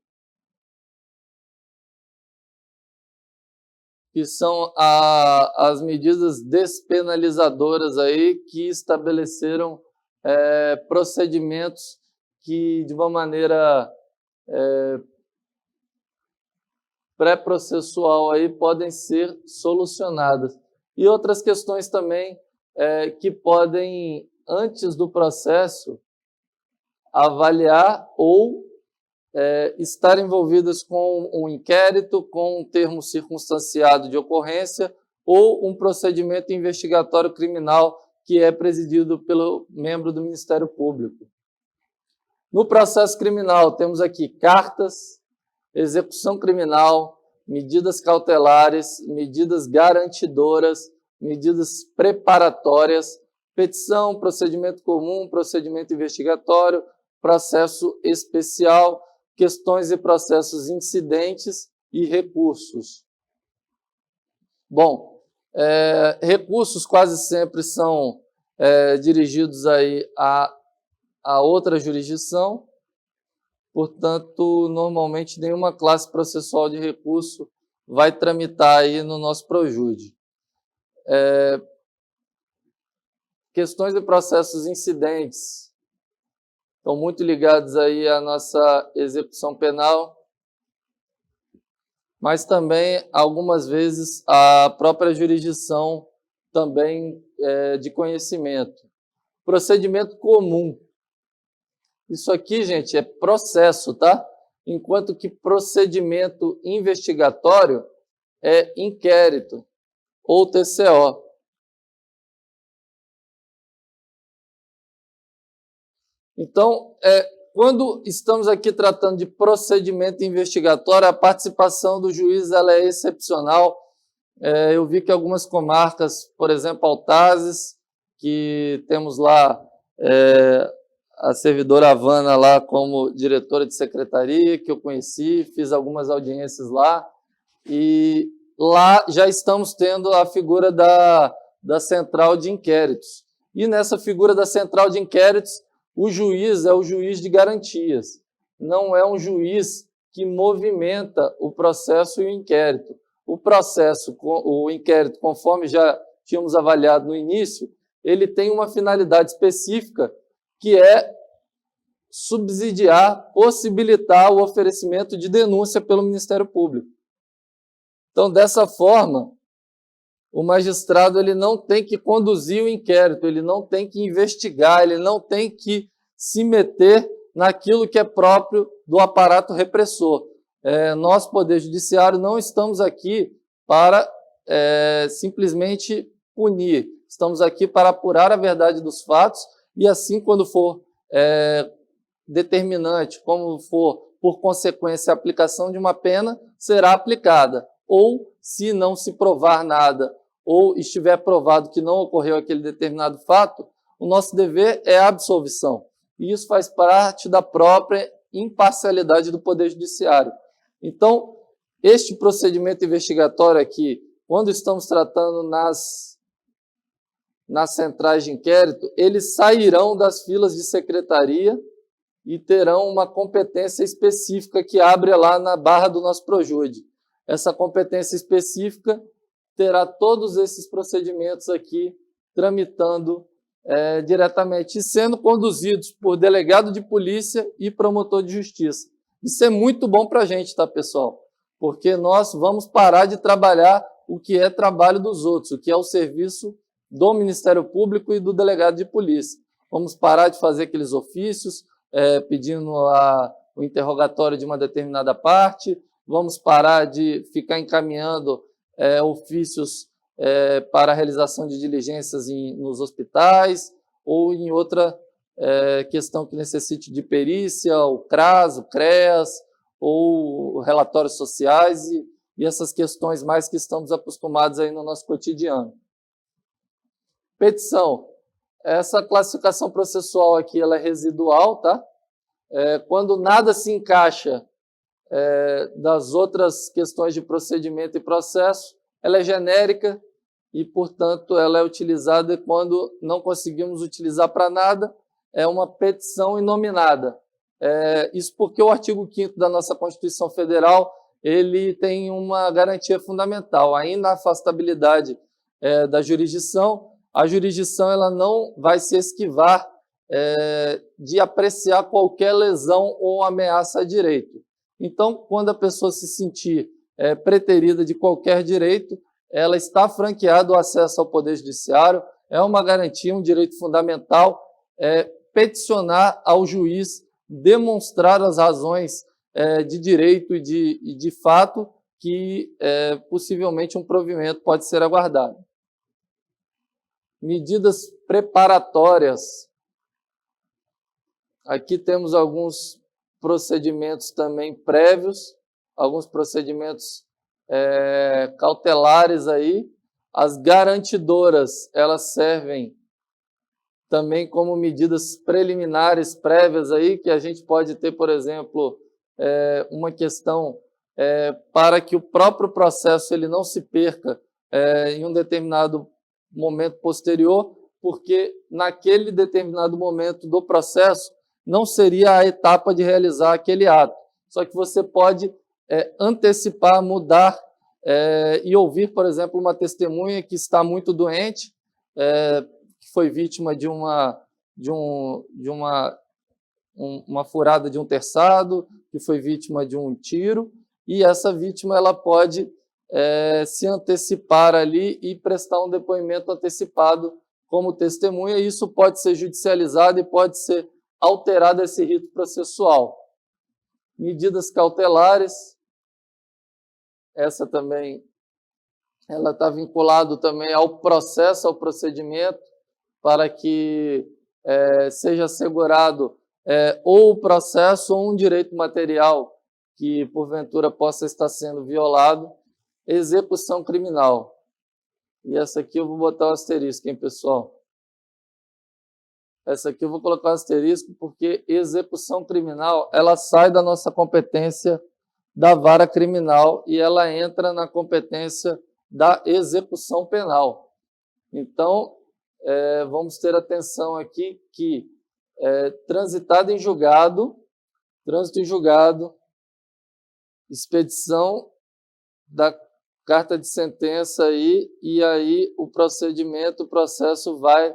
que são as medidas despenalizadoras aí que estabeleceram procedimentos que, de uma maneira pré-processual, aí, podem ser solucionadas. E outras questões também que podem, antes do processo, avaliar ou estar envolvidas com um inquérito, com um termo circunstanciado de ocorrência ou um procedimento investigatório criminal que é presidido pelo membro do Ministério Público. No processo criminal, temos aqui cartas, execução criminal, medidas cautelares, medidas garantidoras, medidas preparatórias, petição, procedimento comum, procedimento investigatório, processo especial, questões e processos incidentes e recursos. Bom, recursos quase sempre são dirigidos aí a outra jurisdição, portanto, normalmente nenhuma classe processual de recurso vai tramitar aí no nosso Projude. Questões e processos incidentes estão muito ligados aí à nossa execução penal, mas também, algumas vezes, a própria jurisdição também de conhecimento. Procedimento comum. Isso aqui, gente, é processo, tá? Enquanto que procedimento investigatório é inquérito ou TCO. Então, quando estamos aqui tratando de procedimento investigatório, a participação do juiz ela é excepcional. Eu vi que algumas comarcas, por exemplo, Altazes, que temos lá a servidora Havana lá como diretora de secretaria, que eu conheci, fiz algumas audiências lá, e lá já estamos tendo a figura da central de inquéritos. E nessa figura da central de inquéritos, o juiz é o juiz de garantias, não é um juiz que movimenta o processo e o inquérito. O inquérito, conforme já tínhamos avaliado no início, ele tem uma finalidade específica, que é subsidiar, possibilitar o oferecimento de denúncia pelo Ministério Público. Então, dessa forma, o magistrado ele não tem que conduzir o inquérito, ele não tem que investigar, ele não tem que se meter naquilo que é próprio do aparato repressor. Nós, Poder Judiciário, não estamos aqui para simplesmente punir, estamos aqui para apurar a verdade dos fatos e, assim, quando for determinante, como for, por consequência, a aplicação de uma pena, será aplicada. Ou, se não se provar nada, ou estiver provado que não ocorreu aquele determinado fato, o nosso dever é a absolvição. E isso faz parte da própria imparcialidade do Poder Judiciário. Então, este procedimento investigatório aqui, quando estamos tratando nas centrais de inquérito, eles sairão das filas de secretaria e terão uma competência específica que abre lá na barra do nosso Projude. Essa competência específica terá todos esses procedimentos aqui tramitando diretamente e sendo conduzidos por delegado de polícia e promotor de justiça. Isso é muito bom para a gente, tá, pessoal? Porque nós vamos parar de trabalhar o que é trabalho dos outros, o que é o serviço do Ministério Público e do delegado de polícia. Vamos parar de fazer aqueles ofícios pedindo o interrogatório de uma determinada parte, vamos parar de ficar encaminhando ofícios para a realização de diligências nos hospitais ou em outra questão que necessite de perícia, o CRAS, o CREAS, ou relatórios sociais e essas questões mais que estamos acostumados aí no nosso cotidiano. Petição. Essa classificação processual aqui ela é residual, tá? Quando nada se encaixa das outras questões de procedimento e processo, ela é genérica e, portanto, ela é utilizada quando não conseguimos utilizar para nada, é uma petição inominada. Isso porque o artigo 5º da nossa Constituição Federal, ele tem uma garantia fundamental. A inafastabilidade da jurisdição, a jurisdição ela não vai se esquivar de apreciar qualquer lesão ou ameaça a direito. Então, quando a pessoa se sentir preterida de qualquer direito, ela está franqueada o acesso ao Poder Judiciário, é uma garantia, um direito fundamental, peticionar ao juiz, demonstrar as razões de direito e de fato que possivelmente um provimento pode ser aguardado. Medidas preparatórias. Aqui temos alguns procedimentos também prévios, alguns procedimentos cautelares aí. As garantidoras, elas servem também como medidas preliminares prévias aí, que a gente pode ter, por exemplo, uma questão para que o próprio processo ele não se perca em um determinado momento posterior, porque naquele determinado momento do processo não seria a etapa de realizar aquele ato. Só que você pode antecipar, mudar e ouvir, por exemplo, uma testemunha que está muito doente, que foi vítima de uma furada de um terçado, que foi vítima de um tiro, e essa vítima ela pode se antecipar ali e prestar um depoimento antecipado como testemunha, e isso pode ser judicializado e pode ser alterado esse rito processual. Medidas cautelares, essa também, ela está vinculada também ao processo, ao procedimento, para que seja assegurado ou o processo ou um direito material que, porventura, possa estar sendo violado. Execução criminal. E essa aqui eu vou botar o asterisco, hein, pessoal? Essa aqui eu vou colocar o asterisco porque execução criminal, ela sai da nossa competência da vara criminal e ela entra na competência da execução penal. Então, vamos ter atenção aqui que trânsito em julgado, expedição da carta de sentença aí, e aí o procedimento, o processo vai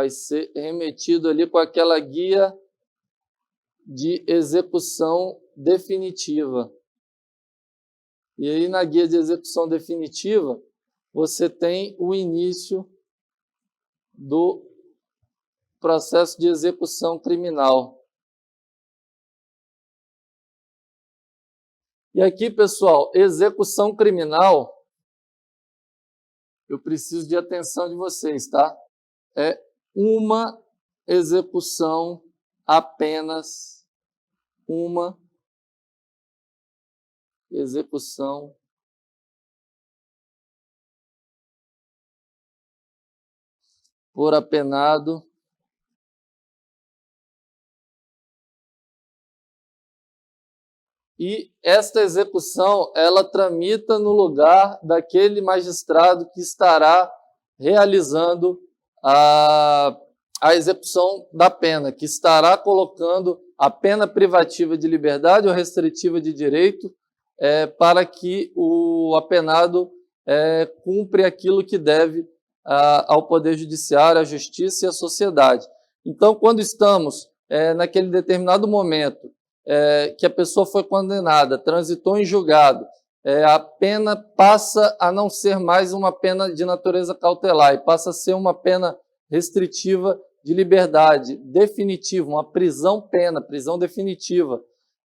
ser remetido ali com aquela guia de execução definitiva. E aí na guia de execução definitiva, você tem o início do processo de execução criminal. E aqui, pessoal, execução criminal, eu preciso de atenção de vocês, tá? É uma execução, apenas uma execução por apenado e esta execução ela tramita no lugar daquele magistrado que estará realizando a execução da pena, que estará colocando a pena privativa de liberdade ou restritiva de direito para que o apenado cumpra aquilo que deve ao Poder Judiciário, à Justiça e à sociedade. Então, quando estamos naquele determinado momento que a pessoa foi condenada, transitou em julgado, a pena passa a não ser mais uma pena de natureza cautelar e passa a ser uma pena restritiva de liberdade, definitiva, uma prisão-pena, prisão definitiva.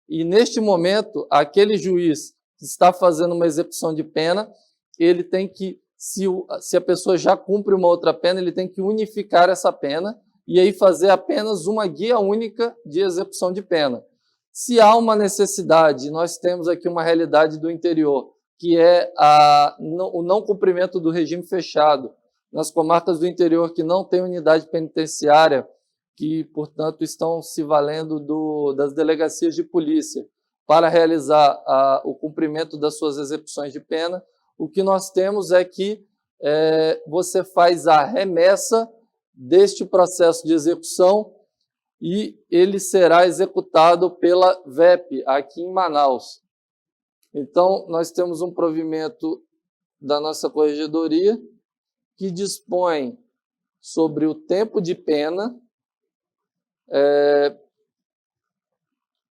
E neste momento, aquele juiz que está fazendo uma execução de pena, ele tem que, se a pessoa já cumpre uma outra pena, ele tem que unificar essa pena e aí fazer apenas uma guia única de execução de pena. Se há uma necessidade, nós temos aqui uma realidade do interior, que é o não cumprimento do regime fechado, nas comarcas do interior que não tem unidade penitenciária, que, portanto, estão se valendo das delegacias de polícia para realizar o cumprimento das suas execuções de pena, o que nós temos é que você faz a remessa deste processo de execução e ele será executado pela VEP, aqui em Manaus. Então, nós temos um provimento da nossa corregedoria que dispõe sobre o tempo de pena,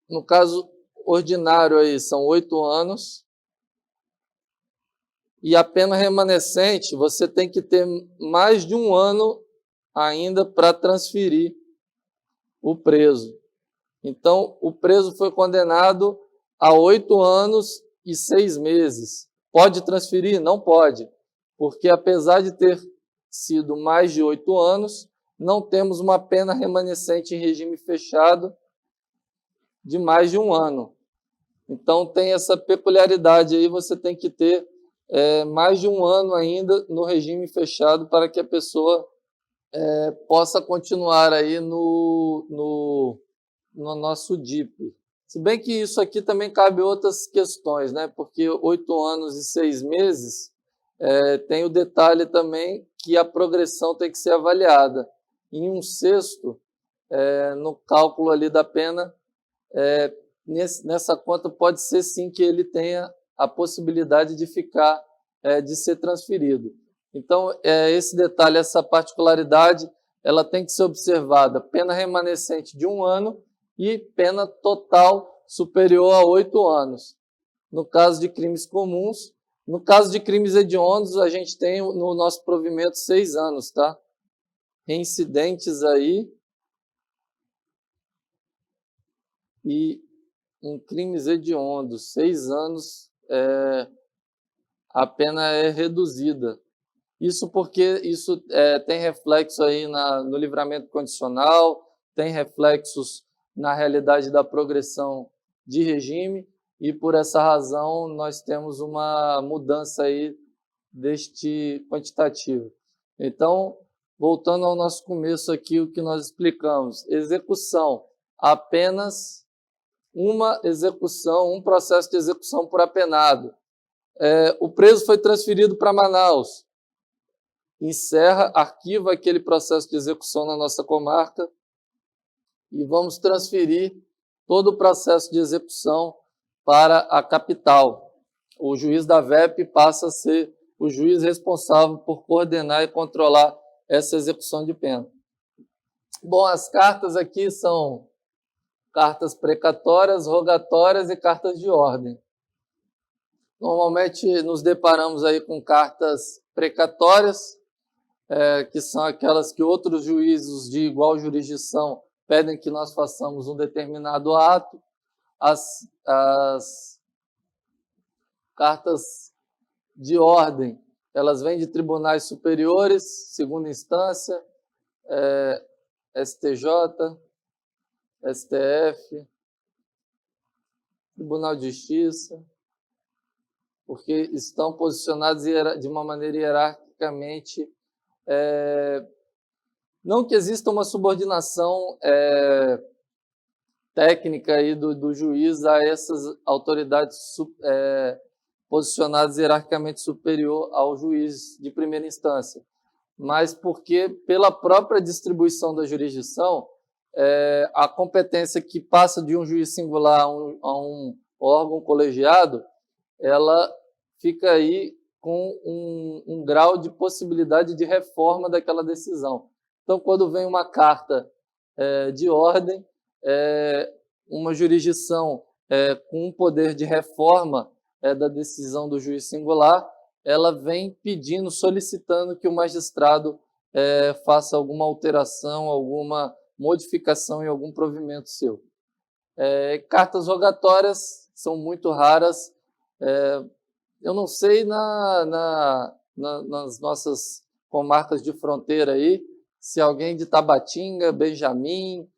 no caso ordinário aí são 8 anos, e a pena remanescente você tem que ter mais de 1 ano ainda para transferir o preso. Então, o preso foi condenado a 8 anos e 6 meses. Pode transferir? Não pode, porque apesar de ter sido mais de 8 anos, não temos uma pena remanescente em regime fechado de mais de 1 ano. Então, tem essa peculiaridade aí, você tem que ter mais de 1 ano ainda no regime fechado para que a pessoa possa continuar aí no nosso DIP. Se bem que isso aqui também cabe outras questões, né? Porque 8 anos e 6 meses tem o detalhe também que a progressão tem que ser avaliada. Em 1/6, no cálculo ali da pena, nessa conta pode ser sim que ele tenha a possibilidade de ficar, de ser transferido. Então, esse detalhe, essa particularidade, ela tem que ser observada. Pena remanescente de 1 ano e pena total superior a 8 anos. No caso de crimes comuns, no caso de crimes hediondos, a gente tem no nosso provimento 6 anos, tá? Reincidentes aí. E em crimes hediondos, 6 anos, a pena é reduzida. Isso porque isso tem reflexo aí no livramento condicional, tem reflexos na realidade da progressão de regime, e por essa razão nós temos uma mudança aí deste quantitativo. Então, voltando ao nosso começo aqui, o que nós explicamos: execução, apenas uma execução, um processo de execução por apenado. O preso foi transferido para Manaus, encerra, arquiva aquele processo de execução na nossa comarca e vamos transferir todo o processo de execução para a capital. O juiz da VEP passa a ser o juiz responsável por coordenar e controlar essa execução de pena. Bom, as cartas aqui são cartas precatórias, rogatórias e cartas de ordem. Normalmente nos deparamos aí com cartas precatórias, que são aquelas que outros juízos de igual jurisdição pedem que nós façamos um determinado ato. As cartas de ordem, elas vêm de tribunais superiores, segunda instância, STJ, STF, Tribunal de Justiça, porque estão posicionados de uma maneira hierarquicamente. Não que exista uma subordinação técnica aí do juiz a essas autoridades posicionadas hierarquicamente superior ao juiz de primeira instância, mas porque, pela própria distribuição da jurisdição, a competência que passa de um juiz singular a um órgão colegiado, ela fica aí com um grau de possibilidade de reforma daquela decisão. Então, quando vem uma carta de ordem, uma jurisdição com um poder de reforma da decisão do juiz singular, ela vem pedindo, solicitando que o magistrado faça alguma alteração, alguma modificação em algum provimento seu. Cartas rogatórias são muito raras. Eu não sei nas nossas comarcas de fronteira aí, se alguém de Tabatinga, Benjamim,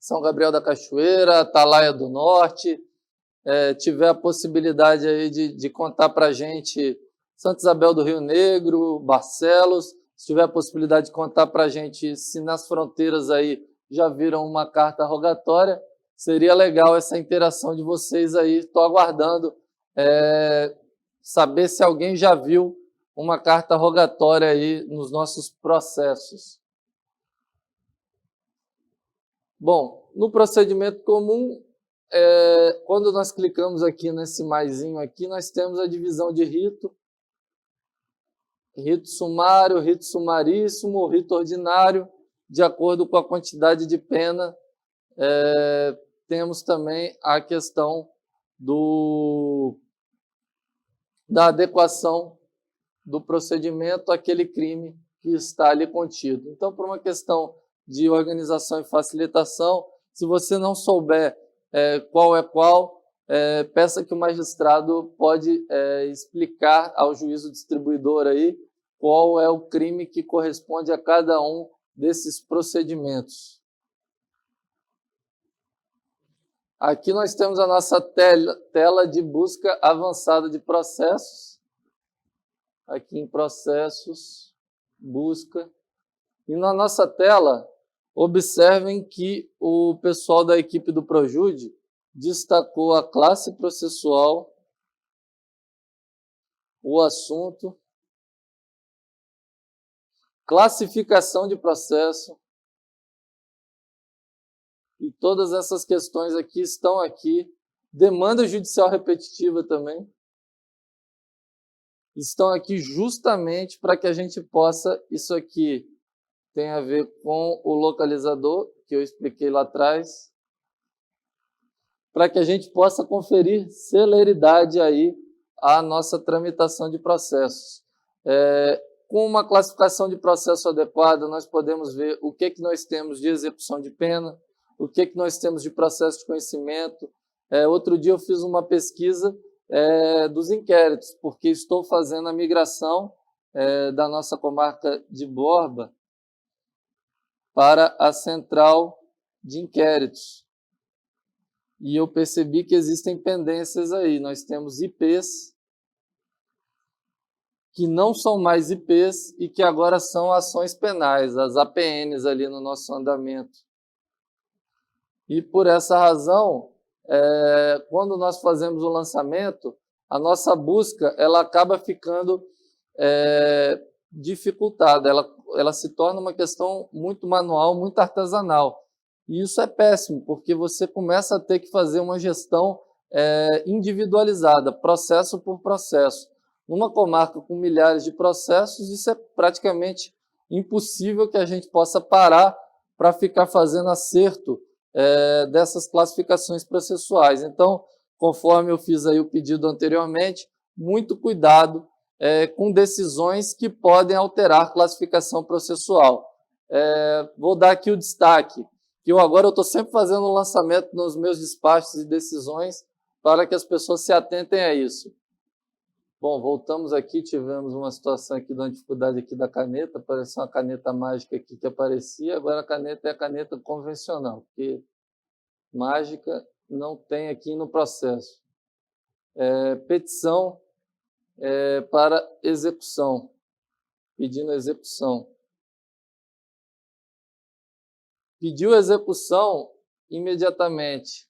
São Gabriel da Cachoeira, Atalaia do Norte, tiver a possibilidade aí de contar para a gente Santa Isabel do Rio Negro, Barcelos, se tiver a possibilidade de contar para a gente se nas fronteiras aí já viram uma carta rogatória, seria legal essa interação de vocês aí. Estou aguardando saber se alguém já viu uma carta rogatória aí nos nossos processos. Bom, no procedimento comum, quando nós clicamos aqui nesse maisinho aqui, nós temos a divisão de rito, rito sumário, rito sumaríssimo, rito ordinário, de acordo com a quantidade de pena. Temos também a questão da adequação do procedimento àquele crime que está ali contido. Então, por uma questão de organização e facilitação, se você não souber qual é qual, peça que o magistrado pode explicar ao juízo distribuidor aí qual é o crime que corresponde a cada um desses procedimentos. Aqui nós temos a nossa tela de busca avançada de processos. Aqui em processos, busca. E na nossa tela, observem que o pessoal da equipe do Projude destacou a classe processual, o assunto, classificação de processo, e todas essas questões aqui estão aqui. Demanda judicial repetitiva também. Estão aqui justamente para que a gente possa, isso aqui tem a ver com o localizador, que eu expliquei lá atrás, para que a gente possa conferir celeridade aí à nossa tramitação de processos. Com uma classificação de processo adequada, nós podemos ver o que nós temos de execução de pena, o que nós temos de processo de conhecimento. Outro dia eu fiz uma pesquisa dos inquéritos, porque estou fazendo a migração da nossa comarca de Borba para a central de inquéritos. E eu percebi que existem pendências aí. Nós temos IPs que não são mais IPs e que agora são ações penais, as APNs ali no nosso andamento. E por essa razão, quando nós fazemos o lançamento, a nossa busca ela acaba ficando dificultada, ela se torna uma questão muito manual, muito artesanal. E isso é péssimo, porque você começa a ter que fazer uma gestão individualizada, processo por processo. Numa comarca com milhares de processos, isso é praticamente impossível que a gente possa parar para ficar fazendo acerto dessas classificações processuais. Então, conforme eu fiz aí o pedido anteriormente, muito cuidado com decisões que podem alterar a classificação processual. Vou dar aqui o destaque, que agora eu estou sempre fazendo um lançamento nos meus despachos e decisões para que as pessoas se atentem a isso. Bom, voltamos aqui, tivemos uma situação aqui de uma dificuldade aqui da caneta, apareceu uma caneta mágica aqui que aparecia, agora a caneta é a caneta convencional, porque mágica não tem aqui no processo. Petição para execução, pedindo execução. Pediu execução imediatamente.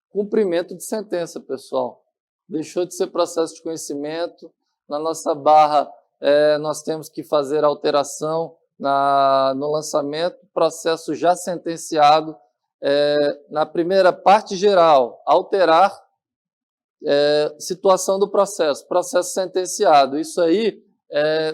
Cumprimento de sentença, pessoal. Deixou de ser processo de conhecimento. Na nossa barra, nós temos que fazer alteração no lançamento, processo já sentenciado. Na primeira parte geral, alterar situação do processo sentenciado. Isso aí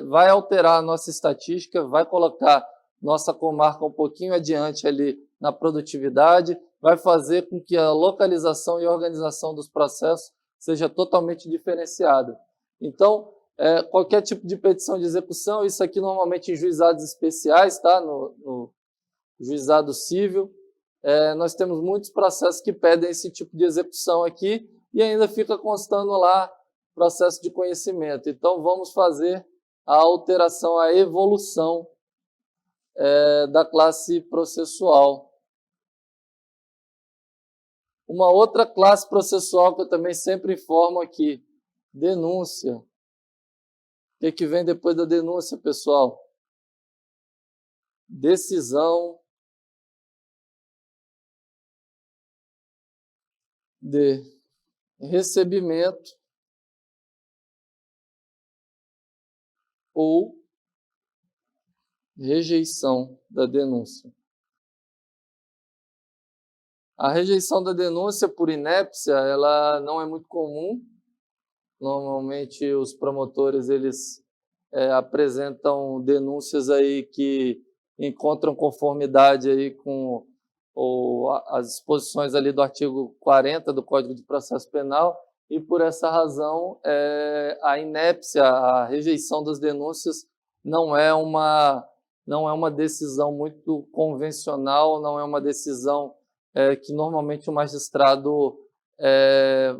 vai alterar a nossa estatística, vai colocar nossa comarca um pouquinho adiante ali na produtividade, vai fazer com que a localização e organização dos processos seja totalmente diferenciada. Então, qualquer tipo de petição de execução, isso aqui normalmente em juizados especiais, tá? No juizado civil, nós temos muitos processos que pedem esse tipo de execução aqui e ainda fica constando lá processo de conhecimento. Então, vamos fazer a alteração, a evolução da classe processual. Uma outra classe processual que eu também sempre informo aqui, denúncia. O que vem depois da denúncia, pessoal? Decisão de recebimento ou rejeição da denúncia. A rejeição da denúncia por inépcia, ela não é muito comum. Normalmente os promotores eles apresentam denúncias aí que encontram conformidade aí com as disposições ali do artigo 40 do Código de Processo Penal, e por essa razão a inépcia, a rejeição das denúncias não é uma decisão muito convencional, não é uma decisão que normalmente o magistrado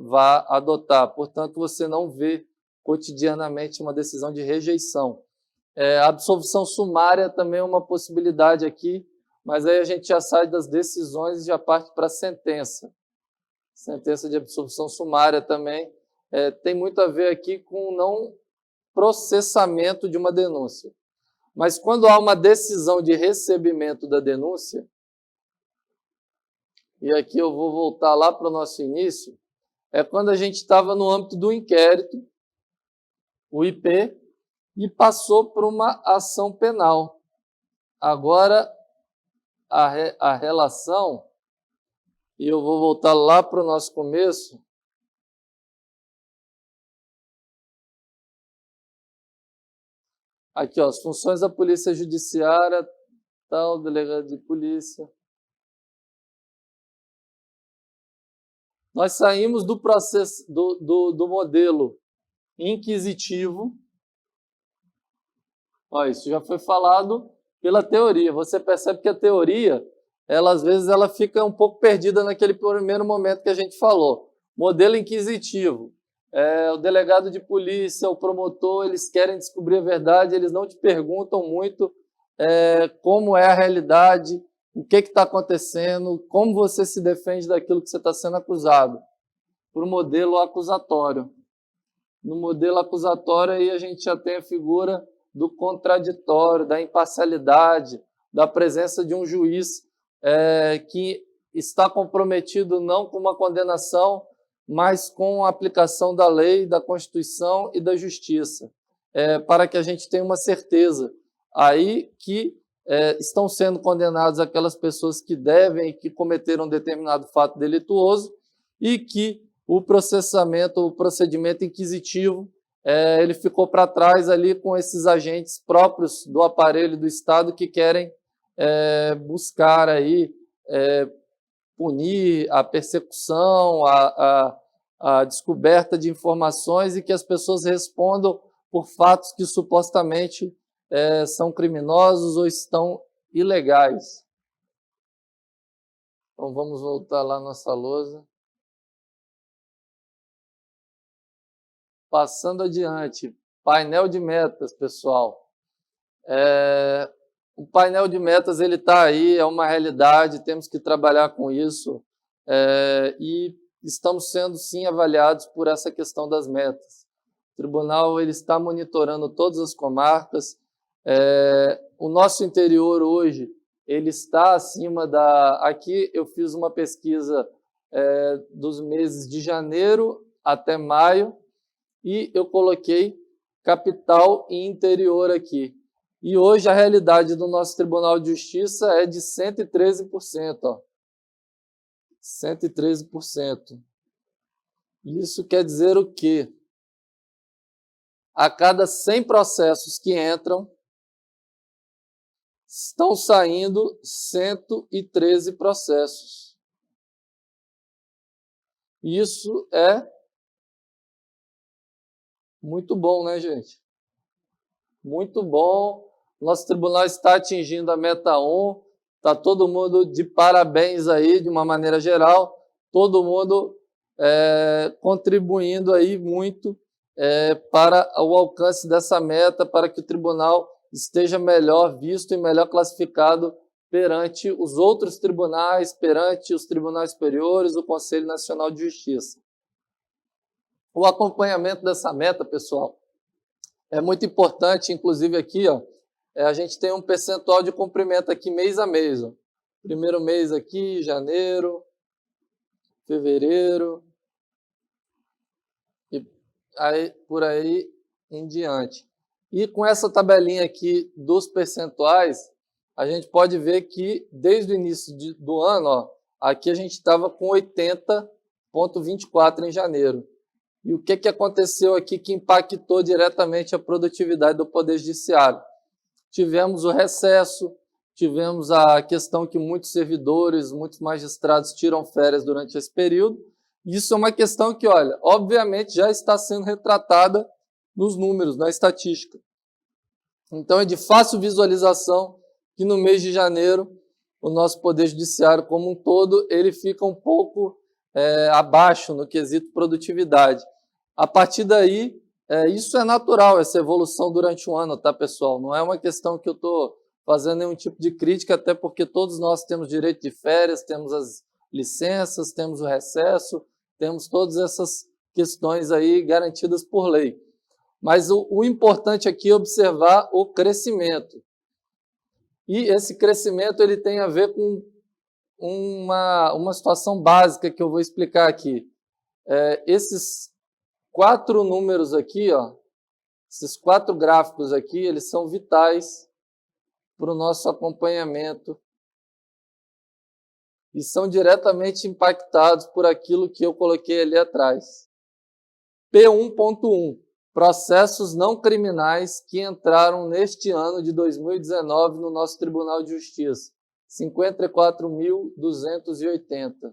vá adotar. Portanto, você não vê cotidianamente uma decisão de rejeição. A absolvição sumária também é uma possibilidade aqui, mas aí a gente já sai das decisões e já parte para a sentença. Sentença de absolvição sumária também tem muito a ver aqui com o não processamento de uma denúncia. Mas quando há uma decisão de recebimento da denúncia, e aqui eu vou voltar lá para o nosso início, é quando a gente estava no âmbito do inquérito, o IP, e passou por uma ação penal. Agora, a relação, e eu vou voltar lá para o nosso começo, aqui, ó, as funções da Polícia Judiciária, tal, delegado de polícia. Nós saímos do processo do modelo inquisitivo. Ó, isso já foi falado pela teoria. Você percebe que a teoria, às vezes, ela fica um pouco perdida naquele primeiro momento que a gente falou. Modelo inquisitivo. O delegado de polícia, o promotor, eles querem descobrir a verdade, eles não te perguntam muito como é a realidade, o que está acontecendo, como você se defende daquilo que você está sendo acusado. Por um modelo acusatório. No modelo acusatório, aí a gente já tem a figura do contraditório, da imparcialidade, da presença de um juiz que está comprometido não com uma condenação, mas com a aplicação da lei, da Constituição e da justiça, para que a gente tenha uma certeza aí que estão sendo condenadas aquelas pessoas que devem, que cometeram um determinado fato delituoso, e que o procedimento inquisitivo, ele ficou para trás ali com esses agentes próprios do aparelho do Estado que querem buscar aí, punir a persecução, a descoberta de informações e que as pessoas respondam por fatos que supostamente são criminosos ou estão ilegais. Então vamos voltar lá à nossa lousa. Passando adiante, painel de metas, pessoal. O painel de metas ele está aí, é uma realidade, temos que trabalhar com isso e estamos sendo sim avaliados por essa questão das metas. O tribunal ele está monitorando todas as comarcas. O nosso interior hoje ele está acima da... Aqui eu fiz uma pesquisa dos meses de janeiro até maio e eu coloquei capital e interior aqui. E hoje a realidade do nosso Tribunal de Justiça é de 113%. Ó. 113%. Isso quer dizer o quê? A cada 100 processos que entram, estão saindo 113 processos. Isso é muito bom, né, gente? Muito bom. Nosso tribunal está atingindo a meta 1. Está todo mundo de parabéns aí, de uma maneira geral. Todo mundo contribuindo aí muito para o alcance dessa meta, para que o tribunal esteja melhor visto e melhor classificado perante os outros tribunais, perante os tribunais superiores, o Conselho Nacional de Justiça. O acompanhamento dessa meta, pessoal, é muito importante, inclusive aqui, ó, a gente tem um percentual de cumprimento aqui mês a mês. Ó. Primeiro mês aqui, janeiro, fevereiro, e aí, por aí em diante. E com essa tabelinha aqui dos percentuais, a gente pode ver que desde o início do ano, ó, aqui a gente estava com 80,24 em janeiro. E o que aconteceu aqui que impactou diretamente a produtividade do Poder Judiciário? Tivemos o recesso, tivemos a questão que muitos servidores, muitos magistrados tiram férias durante esse período. Isso é uma questão que, olha, obviamente já está sendo retratada nos números, na estatística. Então é de fácil visualização que no mês de janeiro o nosso Poder Judiciário como um todo ele fica um pouco abaixo no quesito produtividade. A partir daí, isso é natural, essa evolução durante um ano, tá, pessoal? Não é uma questão que eu estou fazendo nenhum tipo de crítica, até porque todos nós temos direito de férias, temos as licenças, temos o recesso, temos todas essas questões aí garantidas por lei. Mas o importante aqui é observar o crescimento. E esse crescimento ele tem a ver com uma situação básica que eu vou explicar aqui. Esses 4 números aqui, ó, esses 4 gráficos aqui, eles são vitais para o nosso acompanhamento e são diretamente impactados por aquilo que eu coloquei ali atrás. P1.1, processos não criminais que entraram neste ano de 2019 no nosso Tribunal de Justiça, 54.280.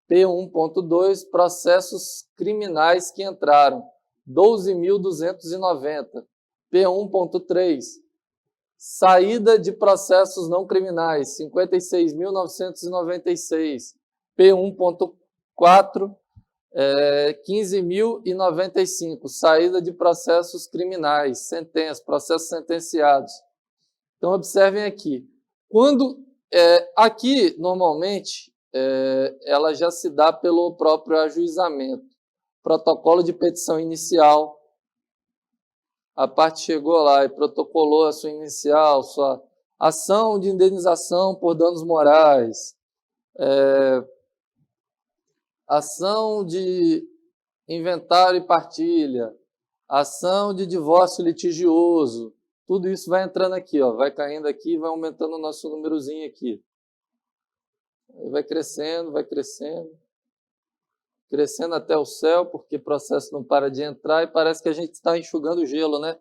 P1.2, processos criminais que entraram, 12.290. P1.3, saída de processos não criminais, 56.996. P1.4, 15.095, saída de processos criminais, processos sentenciados. Então, observem aqui. Quando, aqui, normalmente, ela já se dá pelo próprio ajuizamento. Protocolo de petição inicial. A parte chegou lá e protocolou a sua inicial, sua ação de indenização por danos morais, ação de inventário e partilha, ação de divórcio litigioso, tudo isso vai entrando aqui, ó, vai caindo aqui, vai aumentando o nosso númerozinho aqui. Vai crescendo, crescendo até o céu, porque o processo não para de entrar e parece que a gente está enxugando gelo, né?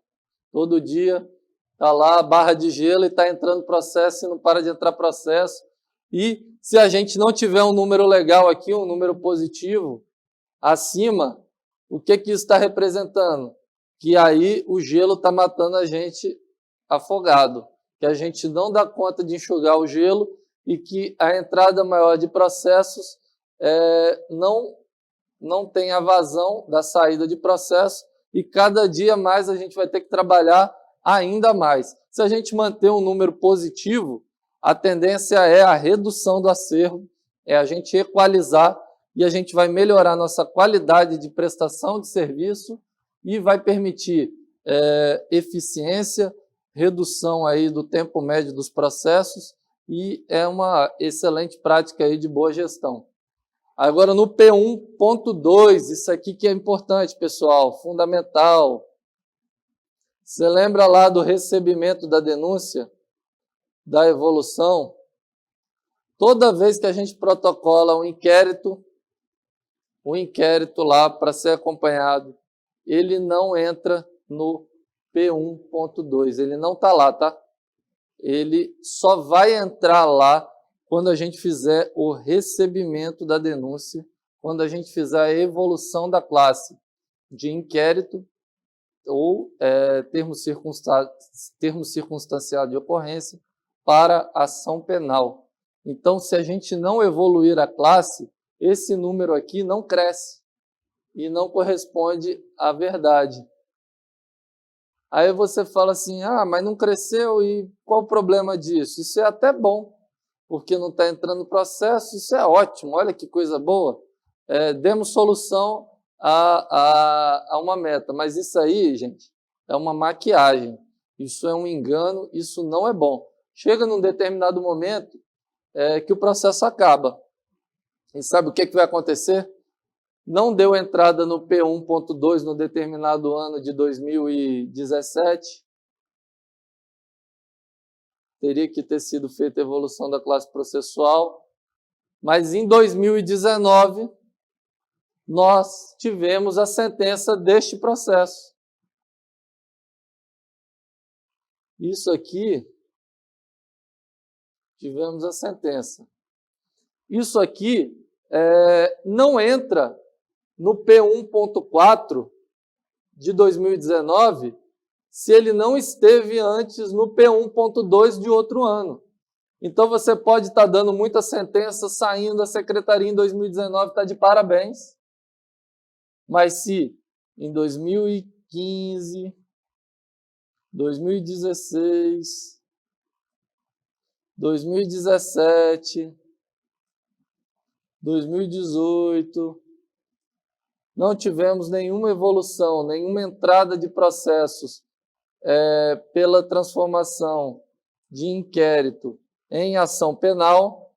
Todo dia está lá a barra de gelo e está entrando processo e não para de entrar processo. E se a gente não tiver um número legal aqui, um número positivo, acima, o que isso está representando? Que aí o gelo está matando a gente afogado, que a gente não dá conta de enxugar o gelo e que a entrada maior de processos não tem a vazão da saída de processo e cada dia mais a gente vai ter que trabalhar ainda mais. Se a gente manter um número positivo, a tendência é a redução do acervo, é a gente equalizar e a gente vai melhorar nossa qualidade de prestação de serviço e vai permitir eficiência, redução aí do tempo médio dos processos e é uma excelente prática aí de boa gestão. Agora no P1.2, isso aqui que é importante, pessoal, fundamental. Você lembra lá do recebimento da denúncia, da evolução? Toda vez que a gente protocola um inquérito lá para ser acompanhado, ele não entra no P1.2, ele não está lá, tá? Ele só vai entrar lá quando a gente fizer o recebimento da denúncia, quando a gente fizer a evolução da classe de inquérito ou termo circunstanciado de ocorrência para ação penal. Então, se a gente não evoluir a classe, esse número aqui não cresce e não corresponde à verdade. Aí você fala assim, mas não cresceu e qual o problema disso? Isso é até bom, porque não está entrando no processo, isso é ótimo, olha que coisa boa. Demos solução a uma meta, mas isso aí, gente, é uma maquiagem, isso é um engano, isso não é bom. Chega num determinado momento que o processo acaba. E sabe o que vai acontecer? Não deu entrada no P1.2 no determinado ano de 2017, teria que ter sido feita a evolução da classe processual, Mas em 2019, nós tivemos a sentença deste processo. Isso aqui, tivemos a sentença. Isso aqui não entra no P1.4 de 2019 se ele não esteve antes no P1.2 de outro ano. Então, você pode estar dando muita sentença saindo da secretaria em 2019, está de parabéns. Mas se em 2015, 2016, 2017, 2018, não tivemos nenhuma evolução, nenhuma entrada de processos pela transformação de inquérito em ação penal,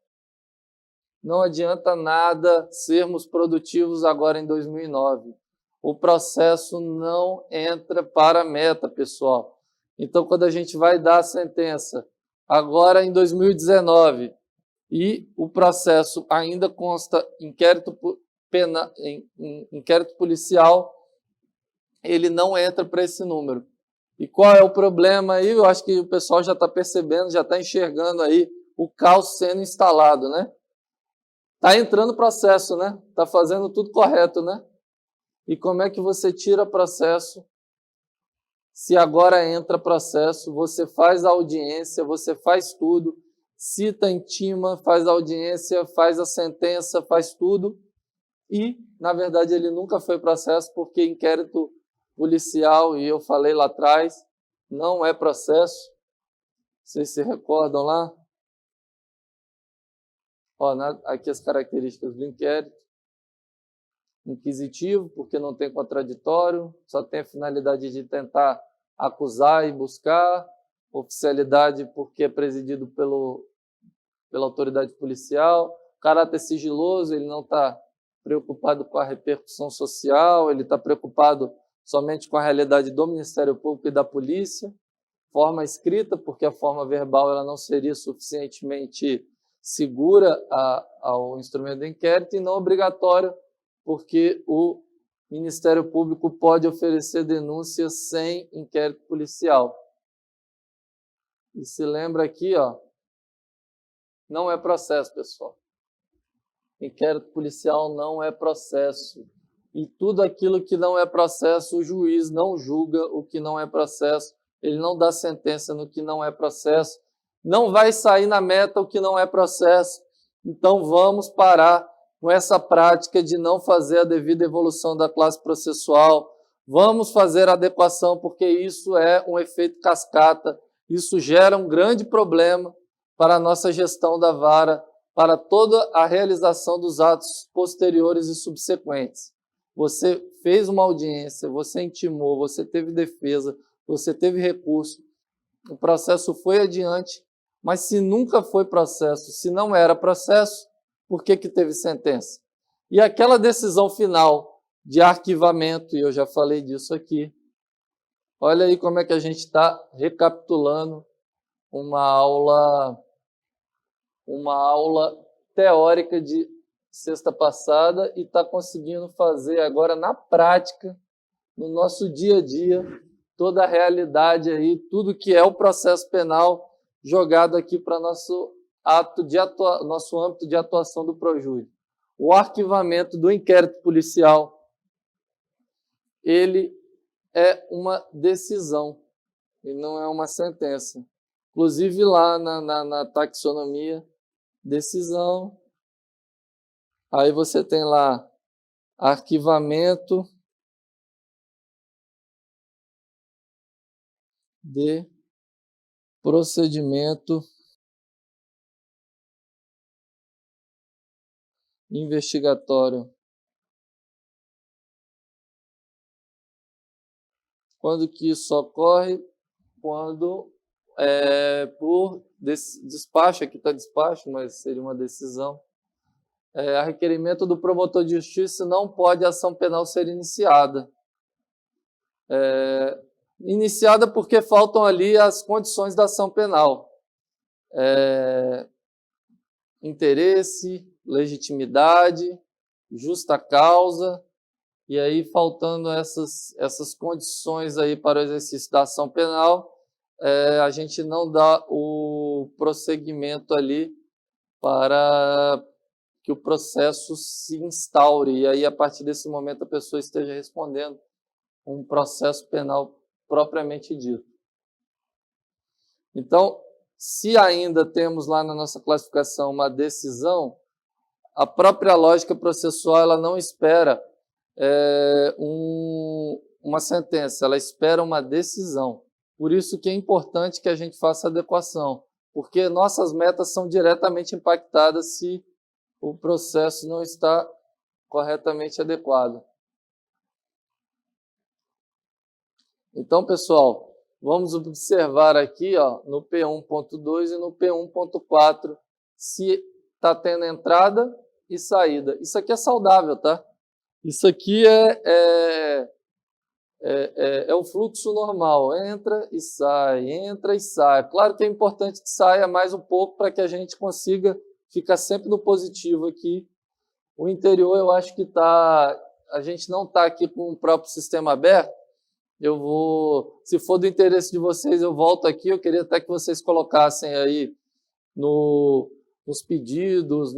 não adianta nada sermos produtivos agora em 2009. O processo não entra para a meta, pessoal. Então, quando a gente vai dar a sentença agora em 2019 e o processo ainda consta inquérito policial, ele não entra para esse número. E qual é o problema aí? Eu acho que o pessoal já está percebendo, já está enxergando aí o caos sendo instalado, né? Está entrando processo, né? Está fazendo tudo correto, né? E como é que você tira processo? Se agora entra processo, você faz a audiência, você faz tudo, cita, intima, faz a audiência, faz a sentença, faz tudo. E, na verdade, ele nunca foi processo porque inquérito policial, e eu falei lá atrás, não é processo. Vocês se recordam lá? Ó, aqui as características do inquérito. Inquisitivo, porque não tem contraditório, só tem a finalidade de tentar acusar e buscar. Oficialidade, porque é presidido pela autoridade policial. Caráter sigiloso, ele não está preocupado com a repercussão social, ele está preocupado somente com a realidade do Ministério Público e da polícia. Forma escrita, porque a forma verbal ela não seria suficientemente segura ao instrumento do inquérito, e não obrigatório, porque o Ministério Público pode oferecer denúncia sem inquérito policial. E se lembra aqui, ó, não é processo, pessoal. Inquérito policial não é processo. E tudo aquilo que não é processo, o juiz não julga o que não é processo, ele não dá sentença no que não é processo, não vai sair na meta o que não é processo. Então vamos parar com essa prática de não fazer a devida evolução da classe processual. Vamos fazer a adequação, porque isso é um efeito cascata, isso gera um grande problema para a nossa gestão da vara, para toda a realização dos atos posteriores e subsequentes. Você fez uma audiência, você intimou, você teve defesa, você teve recurso, o processo foi adiante, mas se nunca foi processo, se não era processo, por que teve sentença? E aquela decisão final de arquivamento, e eu já falei disso aqui, olha aí como é que a gente está recapitulando uma aula teórica de sexta passada e está conseguindo fazer agora na prática, no nosso dia a dia, toda a realidade aí, tudo que é o processo penal jogado aqui para nosso âmbito de atuação do Projúri. O arquivamento do inquérito policial, ele é uma decisão, e não é uma sentença. Inclusive lá na taxonomia, decisão, aí você tem lá arquivamento de procedimento investigatório. Quando que isso ocorre? Quando por despacho, aqui está despacho, mas seria uma decisão, a requerimento do promotor de justiça não pode a ação penal ser iniciada. Iniciada porque faltam ali as condições da ação penal. Interesse, legitimidade, justa causa, e aí faltando essas condições aí para o exercício da ação penal, a gente não dá o prosseguimento ali para que o processo se instaure, e aí a partir desse momento a pessoa esteja respondendo um processo penal propriamente dito. Então, se ainda temos lá na nossa classificação uma decisão, a própria lógica processual ela não espera uma sentença, ela espera uma decisão. Por isso que é importante que a gente faça adequação, porque nossas metas são diretamente impactadas se o processo não está corretamente adequado. Então, pessoal, vamos observar aqui no P1.2 e no P1.4 se está tendo entrada e saída. Isso aqui é saudável, tá? Isso aqui é o fluxo normal, entra e sai, entra e sai. Claro que é importante que saia mais um pouco para que a gente consiga ficar sempre no positivo aqui. O interior eu acho que a gente não está aqui com o próprio sistema aberto. Se for do interesse de vocês, eu volto aqui. Eu queria até que vocês colocassem aí nos pedidos,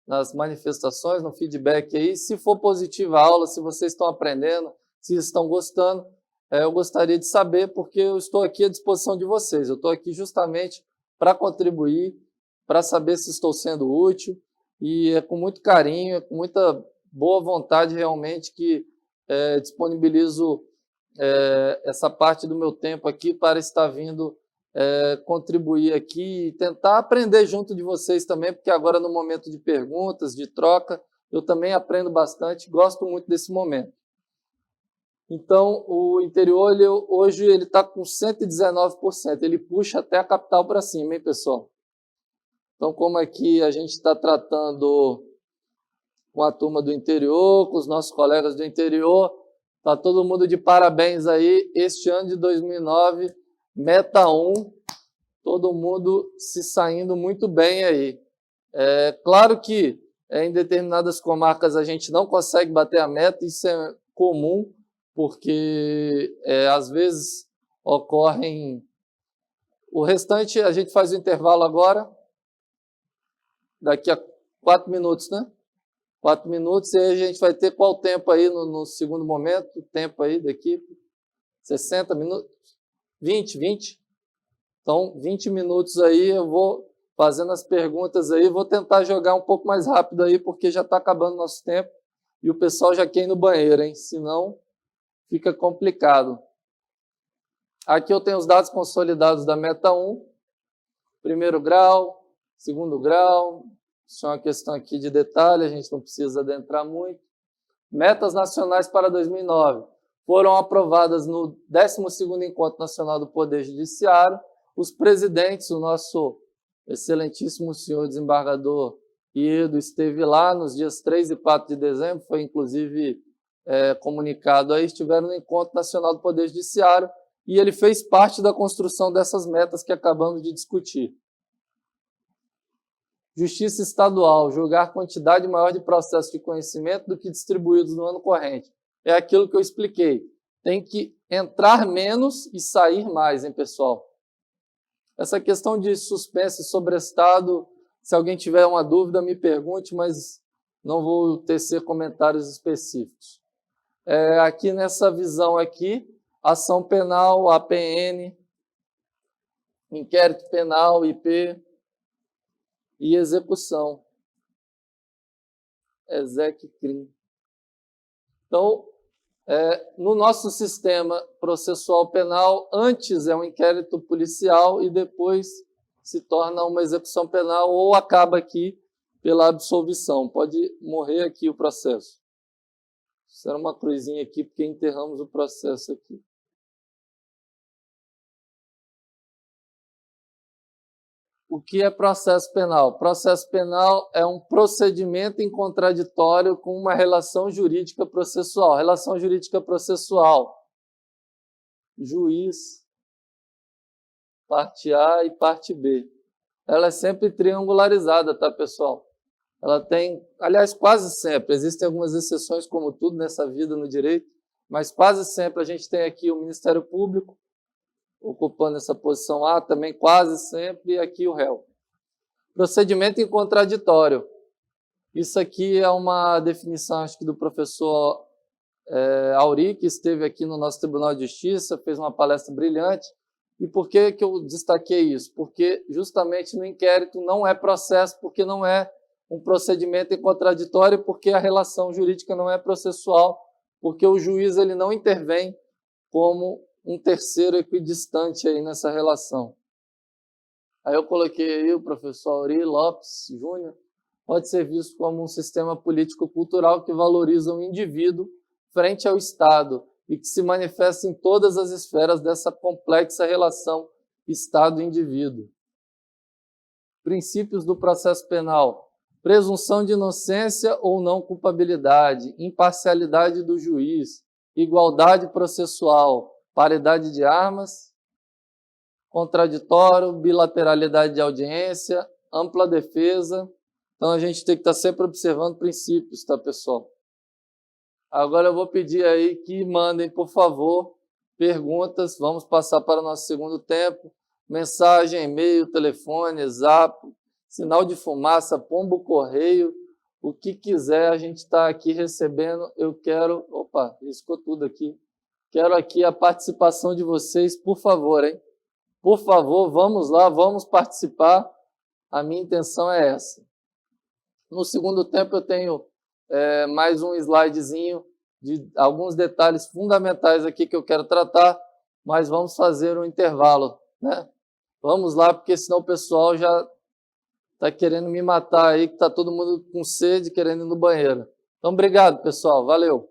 nas manifestações, no feedback aí, se for positiva a aula, se vocês estão aprendendo, se estão gostando, eu gostaria de saber, porque eu estou aqui à disposição de vocês. Eu estou aqui justamente para contribuir, para saber se estou sendo útil, e é com muito carinho, é com muita boa vontade realmente que disponibilizo essa parte do meu tempo aqui para estar vindo contribuir aqui e tentar aprender junto de vocês também, porque agora no momento de perguntas, de troca, eu também aprendo bastante, gosto muito desse momento. Então, o interior, hoje, ele está com 119%, ele puxa até a capital para cima, hein, pessoal? Então, como aqui a gente está tratando com a turma do interior, com os nossos colegas do interior, está todo mundo de parabéns aí, este ano de 2009, meta 1, todo mundo se saindo muito bem aí. Claro que em determinadas comarcas a gente não consegue bater a meta, isso é comum, porque às vezes ocorrem... O restante a gente faz o intervalo agora, daqui a 4 minutos, né? 4 minutos, e aí a gente vai ter qual tempo aí no segundo momento? O tempo aí da equipe? 60 minutos? 20? Então, 20 minutos aí, eu vou fazendo as perguntas aí, vou tentar jogar um pouco mais rápido aí, porque já está acabando o nosso tempo, e o pessoal já quer ir no banheiro, hein? Senão, fica complicado. Aqui eu tenho os dados consolidados da meta 1, primeiro grau, segundo grau, isso é uma questão aqui de detalhe, a gente não precisa adentrar muito. Metas nacionais para 2009 foram aprovadas no 12º Encontro Nacional do Poder Judiciário. Os presidentes, o nosso excelentíssimo senhor desembargador Iedo esteve lá nos dias 3 e 4 de dezembro, foi inclusive comunicado aí, estiveram no Encontro Nacional do Poder Judiciário e ele fez parte da construção dessas metas que acabamos de discutir. Justiça estadual, julgar quantidade maior de processos de conhecimento do que distribuídos no ano corrente. É aquilo que eu expliquei. Tem que entrar menos e sair mais, hein, pessoal? Essa questão de suspense e sobreestado, se alguém tiver uma dúvida, me pergunte, mas não vou tecer comentários específicos. Aqui nessa visão aqui, ação penal, APN, inquérito penal, IP, e execução, exec-crim. Então, no nosso sistema processual penal, antes é um inquérito policial e depois se torna uma execução penal ou acaba aqui pela absolvição. Pode morrer aqui o processo. Isso era uma cruzinha aqui porque enterramos o processo aqui. O que é processo penal? Processo penal é um procedimento em contraditório com uma relação jurídica processual. Relação jurídica processual. Juiz, parte A e parte B. Ela é sempre triangularizada, tá, pessoal? ela tem, aliás, quase sempre, existem algumas exceções, como tudo nessa vida no direito, mas quase sempre a gente tem aqui o Ministério Público, ocupando essa posição A, também quase sempre, e aqui o réu. Procedimento em contraditório. Isso aqui é uma definição, acho que do professor Auri, que esteve aqui no nosso Tribunal de Justiça, fez uma palestra brilhante. E por que que eu destaquei isso? Porque justamente no inquérito não é processo, porque não é um procedimento em contraditório, porque a relação jurídica não é processual, porque o juiz ele não intervém como um terceiro equidistante aí nessa relação. Aí eu coloquei aí o professor Auri Lopes Júnior, pode ser visto como um sistema político-cultural que valoriza o indivíduo frente ao Estado e que se manifesta em todas as esferas dessa complexa relação Estado-indivíduo. Princípios do processo penal. Presunção de inocência ou não culpabilidade, imparcialidade do juiz, igualdade processual, paridade de armas, contraditório, bilateralidade de audiência, ampla defesa. Então, a gente tem que estar sempre observando princípios, tá, pessoal? Agora eu vou pedir aí que mandem, por favor, perguntas. Vamos passar para o nosso segundo tempo. Mensagem, e-mail, telefone, zap, sinal de fumaça, pombo correio, o que quiser, a gente está aqui recebendo. Eu quero... Opa, riscou tudo aqui. Quero aqui a participação de vocês, por favor, hein? Por favor, vamos lá, vamos participar. A minha intenção é essa. No segundo tempo eu tenho mais um slidezinho de alguns detalhes fundamentais aqui que eu quero tratar, mas vamos fazer um intervalo, né? Vamos lá, porque senão o pessoal já está querendo me matar aí, que está todo mundo com sede, querendo ir no banheiro. Então, obrigado, pessoal. Valeu.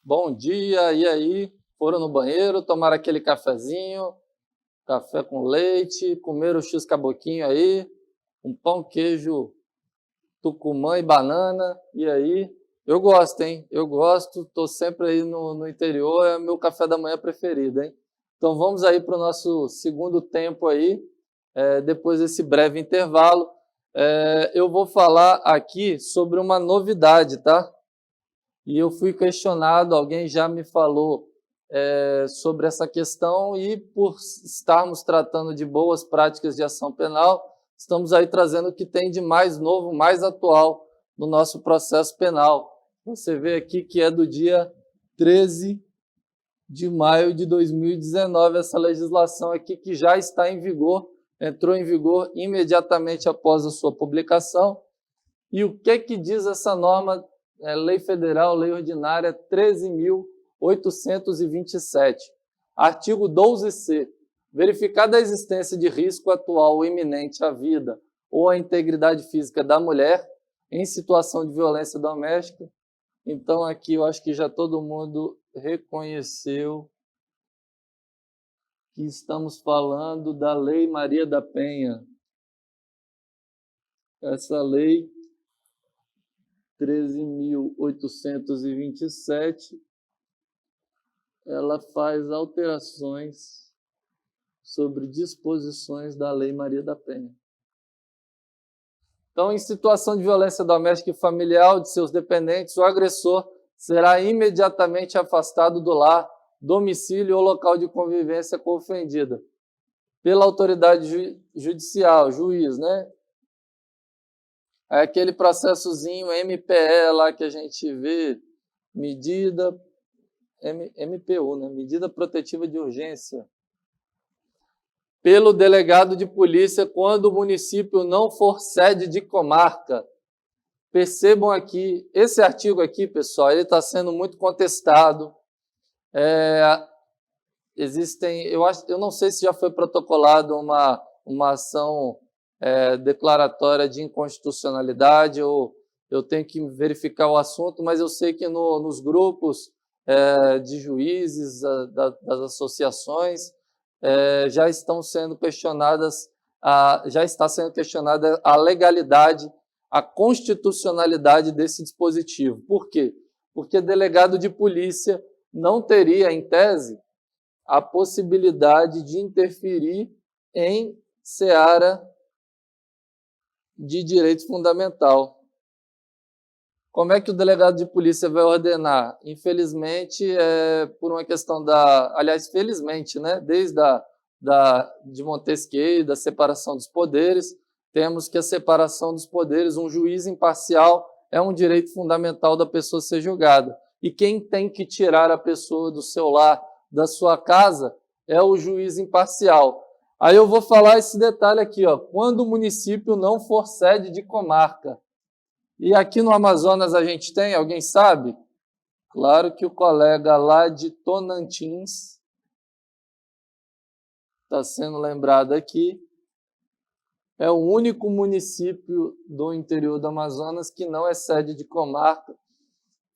Bom dia, e aí? Foram no banheiro, tomaram aquele cafezinho, café com leite, comeram o x-caboquinho aí, um pão, queijo, tucumã e banana, e aí? Eu gosto, hein? Eu gosto, estou sempre aí no interior, é o meu café da manhã preferido, hein? Então vamos aí para o nosso segundo tempo aí, depois desse breve intervalo. Eu vou falar aqui sobre uma novidade, tá? E eu fui questionado, alguém já me falou sobre essa questão e por estarmos tratando de boas práticas de ação penal, estamos aí trazendo o que tem de mais novo, mais atual no nosso processo penal. Você vê aqui que é do dia 13 de maio de 2019, essa legislação aqui que já está em vigor, entrou em vigor imediatamente após a sua publicação. E o que diz essa norma, Lei Federal, Lei Ordinária 13.827, artigo 12c, verificada a existência de risco atual ou iminente à vida ou à integridade física da mulher em situação de violência doméstica. Então, aqui eu acho que já todo mundo reconheceu que estamos falando da Lei Maria da Penha. Essa lei 13.827, ela faz alterações sobre disposições da Lei Maria da Penha. Então, em situação de violência doméstica e familiar de seus dependentes, o agressor será imediatamente afastado do lar, domicílio ou local de convivência com a ofendida, pela autoridade judicial, juiz, né? É aquele processozinho MPE lá que a gente vê, medida MPU, né? Medida protetiva de urgência, pelo delegado de polícia quando o município não for sede de comarca. Percebam aqui, esse artigo aqui, pessoal, ele está sendo muito contestado. Eu não sei se já foi protocolado uma ação declaratória de inconstitucionalidade, ou eu tenho que verificar o assunto, mas eu sei que nos grupos de juízes, das associações, já está sendo questionada a legalidade, a constitucionalidade desse dispositivo. Por quê? Porque delegado de polícia não teria, em tese, a possibilidade de interferir em seara de direito fundamental. Como é que o delegado de polícia vai ordenar? Infelizmente, por uma questão aliás, felizmente, né, desde de Montesquieu, da separação dos poderes, temos que a separação dos poderes, um juiz imparcial é um direito fundamental da pessoa ser julgada. E quem tem que tirar a pessoa do seu lar, da sua casa, é o juiz imparcial. Aí eu vou falar esse detalhe aqui, ó, quando o município não for sede de comarca. E aqui no Amazonas a gente tem, alguém sabe? Claro que o colega lá de Tonantins está sendo lembrado aqui. É o único município do interior do Amazonas que não é sede de comarca.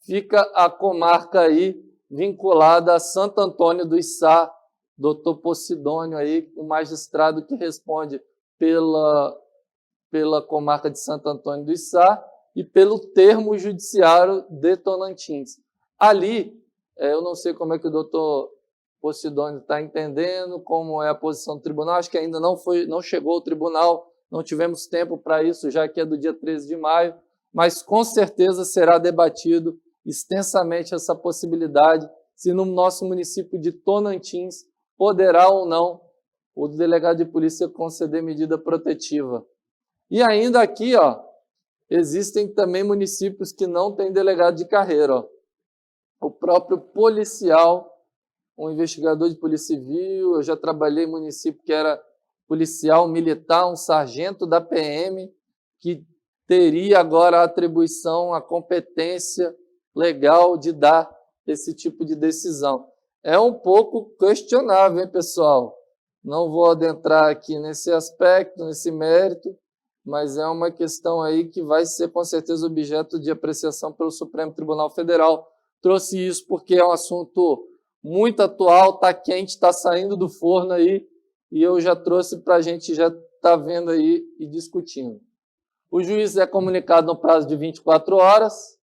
Fica a comarca aí vinculada a Santo Antônio do Içá, doutor Posidônio aí, o magistrado que responde pela comarca de Santo Antônio do Içá e pelo termo judiciário de Tonantins. Ali, eu não sei como é que o doutor Posidônio está entendendo, como é a posição do tribunal, acho que ainda não chegou ao tribunal, não tivemos tempo para isso, já que é do dia 13 de maio, mas com certeza será debatido extensamente essa possibilidade, se no nosso município de Tonantins poderá ou não o delegado de polícia conceder medida protetiva. E ainda aqui, ó, existem também municípios que não têm delegado de carreira. Ó. O próprio policial, um investigador de polícia civil, eu já trabalhei em município que era policial militar, um sargento da PM, que teria agora a atribuição, a competência legal de dar esse tipo de decisão. É um pouco questionável, hein, pessoal? Não vou adentrar aqui nesse aspecto, nesse mérito, mas é uma questão aí que vai ser com certeza objeto de apreciação pelo Supremo Tribunal Federal. Trouxe isso porque é um assunto muito atual, está quente, está saindo do forno aí, e eu já trouxe para a gente já estar vendo aí e discutindo. O juiz é comunicado no prazo de 24 horas,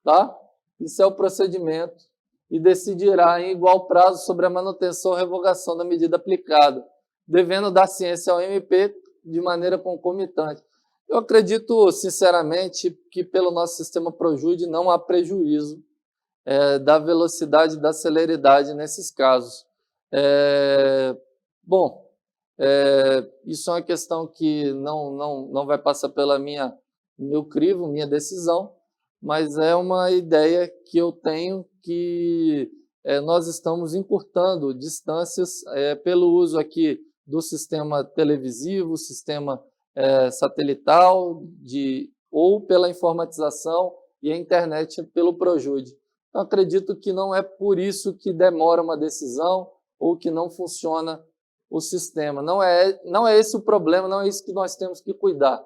tá? Isso é o procedimento, e decidirá em igual prazo sobre a manutenção ou revogação da medida aplicada, devendo dar ciência ao MP de maneira concomitante. Eu acredito, sinceramente, que pelo nosso sistema ProJude não há prejuízo da velocidade e da celeridade nesses casos. Bom, isso é uma questão que não vai passar pela meu crivo, minha decisão, mas é uma ideia que eu tenho que nós estamos encurtando distâncias pelo uso aqui do sistema televisivo, sistema satelital, ou pela informatização e a internet pelo ProJude. Então, acredito que não é por isso que demora uma decisão ou que não funciona o sistema. Não é esse o problema, não é isso que nós temos que cuidar.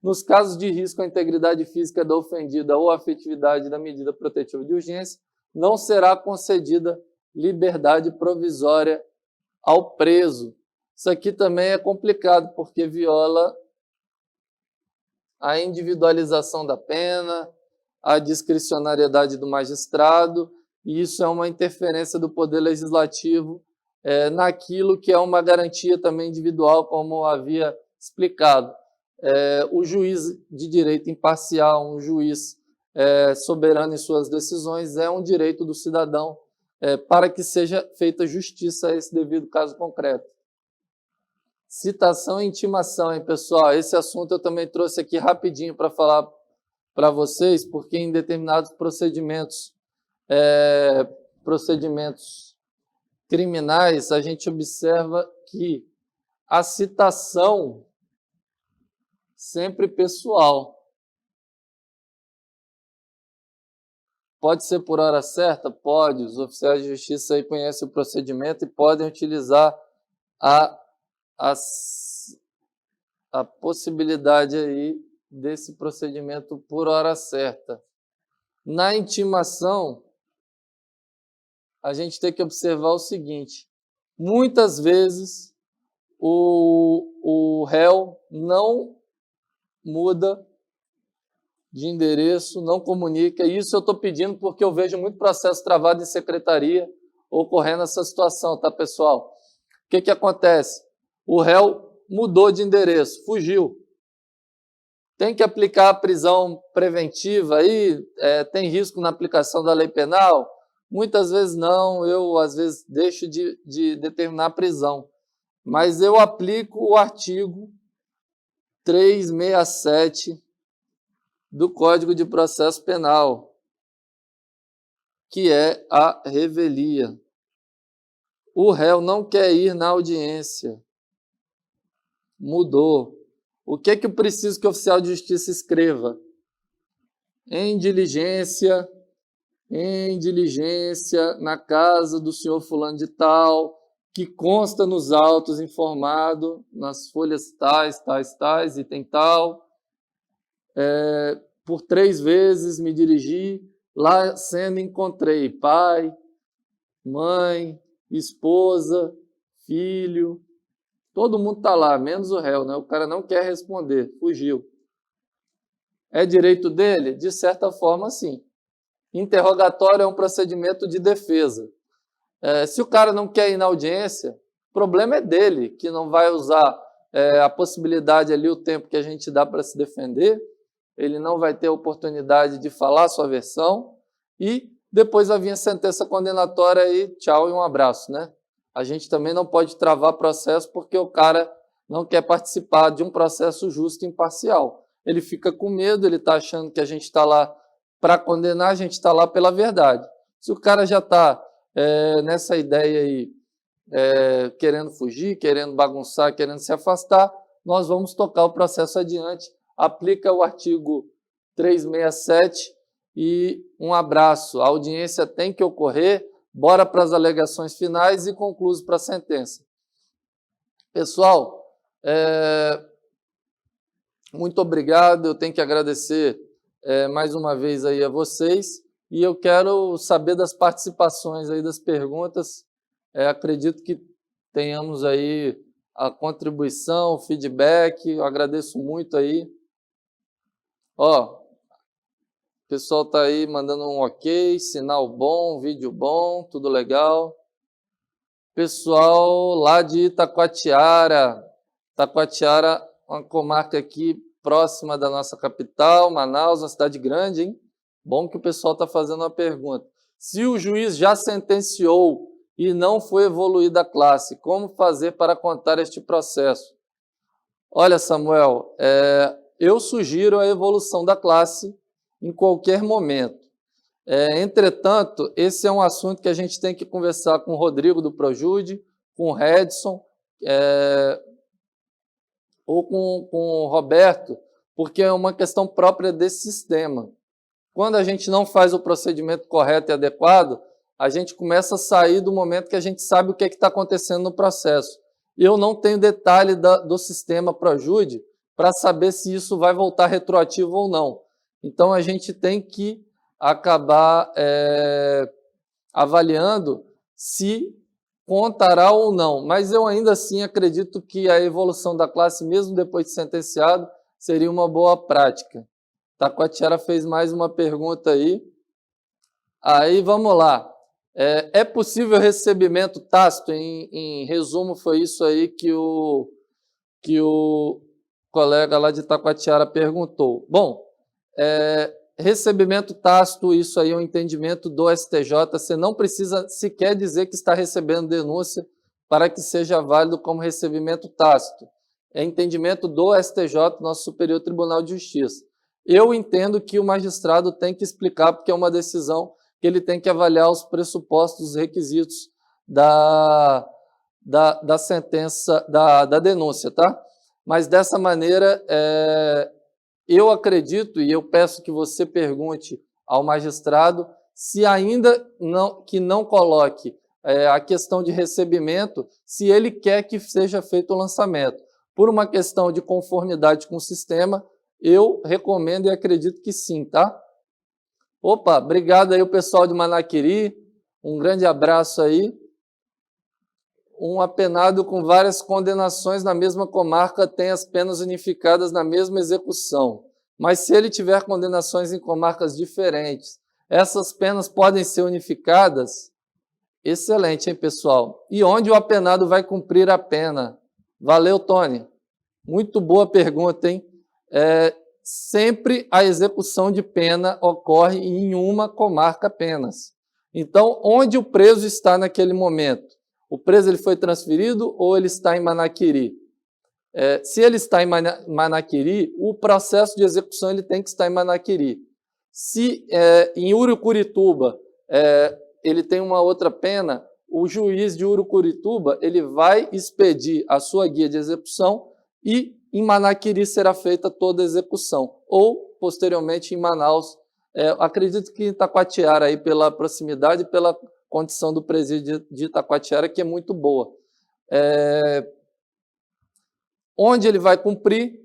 Nos casos de risco à integridade física da ofendida ou à afetividade da medida protetiva de urgência, não será concedida liberdade provisória ao preso. Isso aqui também é complicado, porque viola a individualização da pena, a discricionariedade do magistrado, e isso é uma interferência do Poder Legislativo naquilo que é uma garantia também individual, como havia explicado. O juiz de direito imparcial, um juiz soberano em suas decisões, é um direito do cidadão para que seja feita justiça a esse devido caso concreto. Citação e intimação, hein, pessoal? Esse assunto eu também trouxe aqui rapidinho para falar para vocês, porque em determinados procedimentos criminais, a gente observa que a citação sempre pessoal. Pode ser por hora certa? Pode. Os oficiais de justiça aí conhecem o procedimento e podem utilizar a possibilidade aí desse procedimento por hora certa. Na intimação, a gente tem que observar o seguinte: muitas vezes o réu não muda de endereço, não comunica. Isso eu estou pedindo porque eu vejo muito processo travado em secretaria ocorrendo essa situação, tá, pessoal? O que acontece? O réu mudou de endereço, fugiu. Tem que aplicar a prisão preventiva aí? Tem risco na aplicação da lei penal? Muitas vezes não, eu às vezes deixo de determinar a prisão. Mas eu aplico o artigo 367 do Código de Processo Penal, que é a revelia. O réu não quer ir na audiência. Mudou. O que é que eu preciso que o oficial de justiça escreva? Em diligência, na casa do senhor fulano de tal, que consta nos autos informado, nas folhas tais, item tal, por 3 vezes me dirigi, lá sendo encontrei pai, mãe, esposa, filho, todo mundo está lá, menos o réu, né? O cara não quer responder, fugiu. É direito dele? De certa forma, sim. Interrogatório é um procedimento de defesa. Se o cara não quer ir na audiência, o problema é dele, que não vai usar a possibilidade ali, o tempo que a gente dá para se defender, ele não vai ter a oportunidade de falar a sua versão e depois vai vir a sentença condenatória e tchau e um abraço, né? A gente também não pode travar processo porque o cara não quer participar de um processo justo e imparcial. Ele fica com medo, ele está achando que a gente está lá para condenar, a gente está lá pela verdade. Se o cara já está nessa ideia aí, querendo fugir, querendo bagunçar, querendo se afastar, nós vamos tocar o processo adiante. Aplica o artigo 367 e um abraço. A audiência tem que ocorrer, bora para as alegações finais e conclusos para a sentença. Pessoal, muito obrigado, eu tenho que agradecer mais uma vez aí a vocês e eu quero saber das participações aí, das perguntas. Acredito que tenhamos aí a contribuição, o feedback, eu agradeço muito aí. Ó, o pessoal está aí mandando um ok, sinal bom, vídeo bom, tudo legal. Pessoal lá de Itacoatiara, uma comarca aqui próxima da nossa capital, Manaus, uma cidade grande, hein? Bom que o pessoal está fazendo uma pergunta. Se o juiz já sentenciou e não foi evoluída a classe, como fazer para contar este processo? Olha, Samuel, eu sugiro a evolução da classe em qualquer momento. Entretanto, esse é um assunto que a gente tem que conversar com o Rodrigo do Projude, com o Redson, ou com o Roberto, porque é uma questão própria desse sistema. Quando a gente não faz o procedimento correto e adequado, a gente começa a sair do momento que a gente sabe o que está acontecendo no processo. Eu não tenho detalhe do sistema Projude para saber se isso vai voltar retroativo ou não. Então, a gente tem que acabar avaliando se contará ou não. Mas eu ainda assim acredito que a evolução da classe, mesmo depois de sentenciado, seria uma boa prática. Taquatiara fez mais uma pergunta aí. Aí, vamos lá. É possível recebimento tácito? Em resumo, foi isso aí que o colega lá de Taquatiara perguntou. Bom, recebimento tácito, isso aí é um entendimento do STJ. Você não precisa sequer dizer que está recebendo denúncia para que seja válido como recebimento tácito. É entendimento do STJ, nosso Superior Tribunal de Justiça. Eu entendo que o magistrado tem que explicar, porque é uma decisão que ele tem que avaliar os pressupostos, os requisitos da sentença, da denúncia, tá? Mas dessa maneira, eu acredito, e eu peço que você pergunte ao magistrado, se ainda não coloque a questão de recebimento, se ele quer que seja feito o lançamento. Por uma questão de conformidade com o sistema, eu recomendo e acredito que sim, tá? Opa, obrigado aí o pessoal de Manaquiri, um grande abraço aí. Um apenado com várias condenações na mesma comarca tem as penas unificadas na mesma execução. Mas se ele tiver condenações em comarcas diferentes, essas penas podem ser unificadas? Excelente, hein, pessoal? E onde o apenado vai cumprir a pena? Valeu, Tony. Muito boa pergunta, hein? Sempre a execução de pena ocorre em uma comarca apenas. Então, onde o preso está naquele momento? O preso ele foi transferido ou ele está em Manaquiri? Se ele está em Manaquiri, o processo de execução ele tem que estar em Manaquiri. Se em Urucurituba ele tem uma outra pena, o juiz de Urucurituba ele vai expedir a sua guia de execução e em Manaquiri será feita toda a execução, ou posteriormente em Manaus. Acredito que em Itacoatiara, aí, pela proximidade e pela condição do presídio de Itacoatiara, que é muito boa. Onde ele vai cumprir?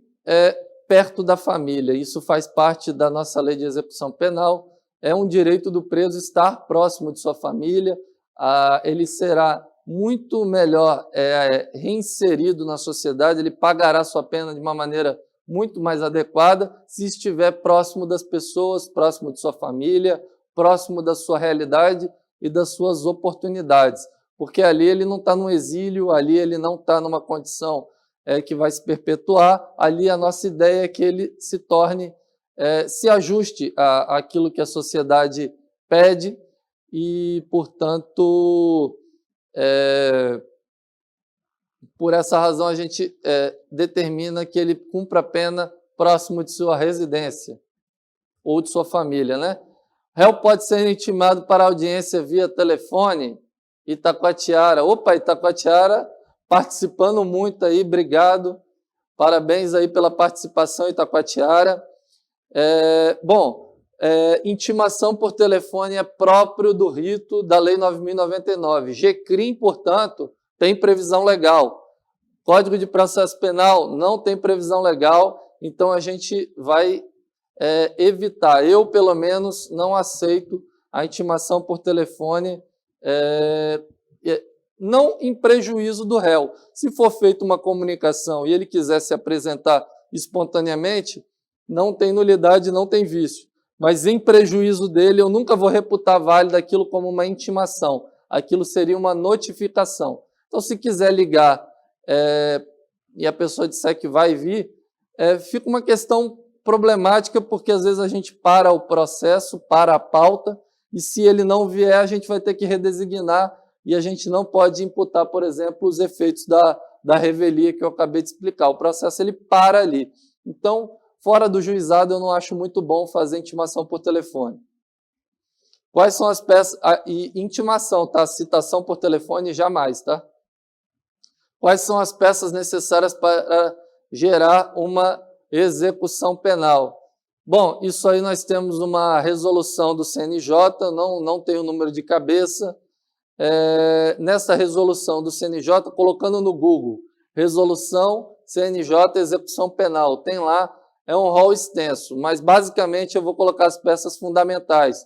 Perto da família. Isso faz parte da nossa lei de execução penal. É um direito do preso estar próximo de sua família. Ele será muito melhor reinserido na sociedade, ele pagará sua pena de uma maneira muito mais adequada se estiver próximo das pessoas, próximo de sua família, próximo da sua realidade e das suas oportunidades. Porque ali ele não está no exílio, ali ele não está numa condição que vai se perpetuar, ali a nossa ideia é que ele se torne, se ajuste àquilo que a sociedade pede e, portanto, por essa razão a gente determina que ele cumpra a pena próximo de sua residência ou de sua família, né? Réu pode ser intimado para audiência via telefone. Itacoatiara. Opa, Itacoatiara participando muito aí, obrigado. Parabéns aí pela participação, Itacoatiara. Intimação por telefone é próprio do rito da Lei 9.099. GCRIM, portanto, tem previsão legal. Código de Processo Penal não tem previsão legal, então a gente vai evitar. Eu, pelo menos, não aceito a intimação por telefone, não em prejuízo do réu. Se for feita uma comunicação e ele quiser se apresentar espontaneamente, não tem nulidade, não tem vício. Mas em prejuízo dele, eu nunca vou reputar válido aquilo como uma intimação. Aquilo seria uma notificação. Então, se quiser ligar e a pessoa disser que vai vir, fica uma questão problemática, porque às vezes a gente para o processo, para a pauta, e se ele não vier, a gente vai ter que redesignar e a gente não pode imputar, por exemplo, os efeitos da revelia que eu acabei de explicar. O processo ele para ali. Então, fora do juizado, eu não acho muito bom fazer intimação por telefone. Quais são as peças? E intimação, tá? Citação por telefone, jamais, tá? Quais são as peças necessárias para gerar uma execução penal? Bom, isso aí nós temos uma resolução do CNJ, não tem o número de cabeça. Nessa resolução do CNJ, colocando no Google, resolução CNJ execução penal, tem lá, é um rol extenso, mas basicamente eu vou colocar as peças fundamentais.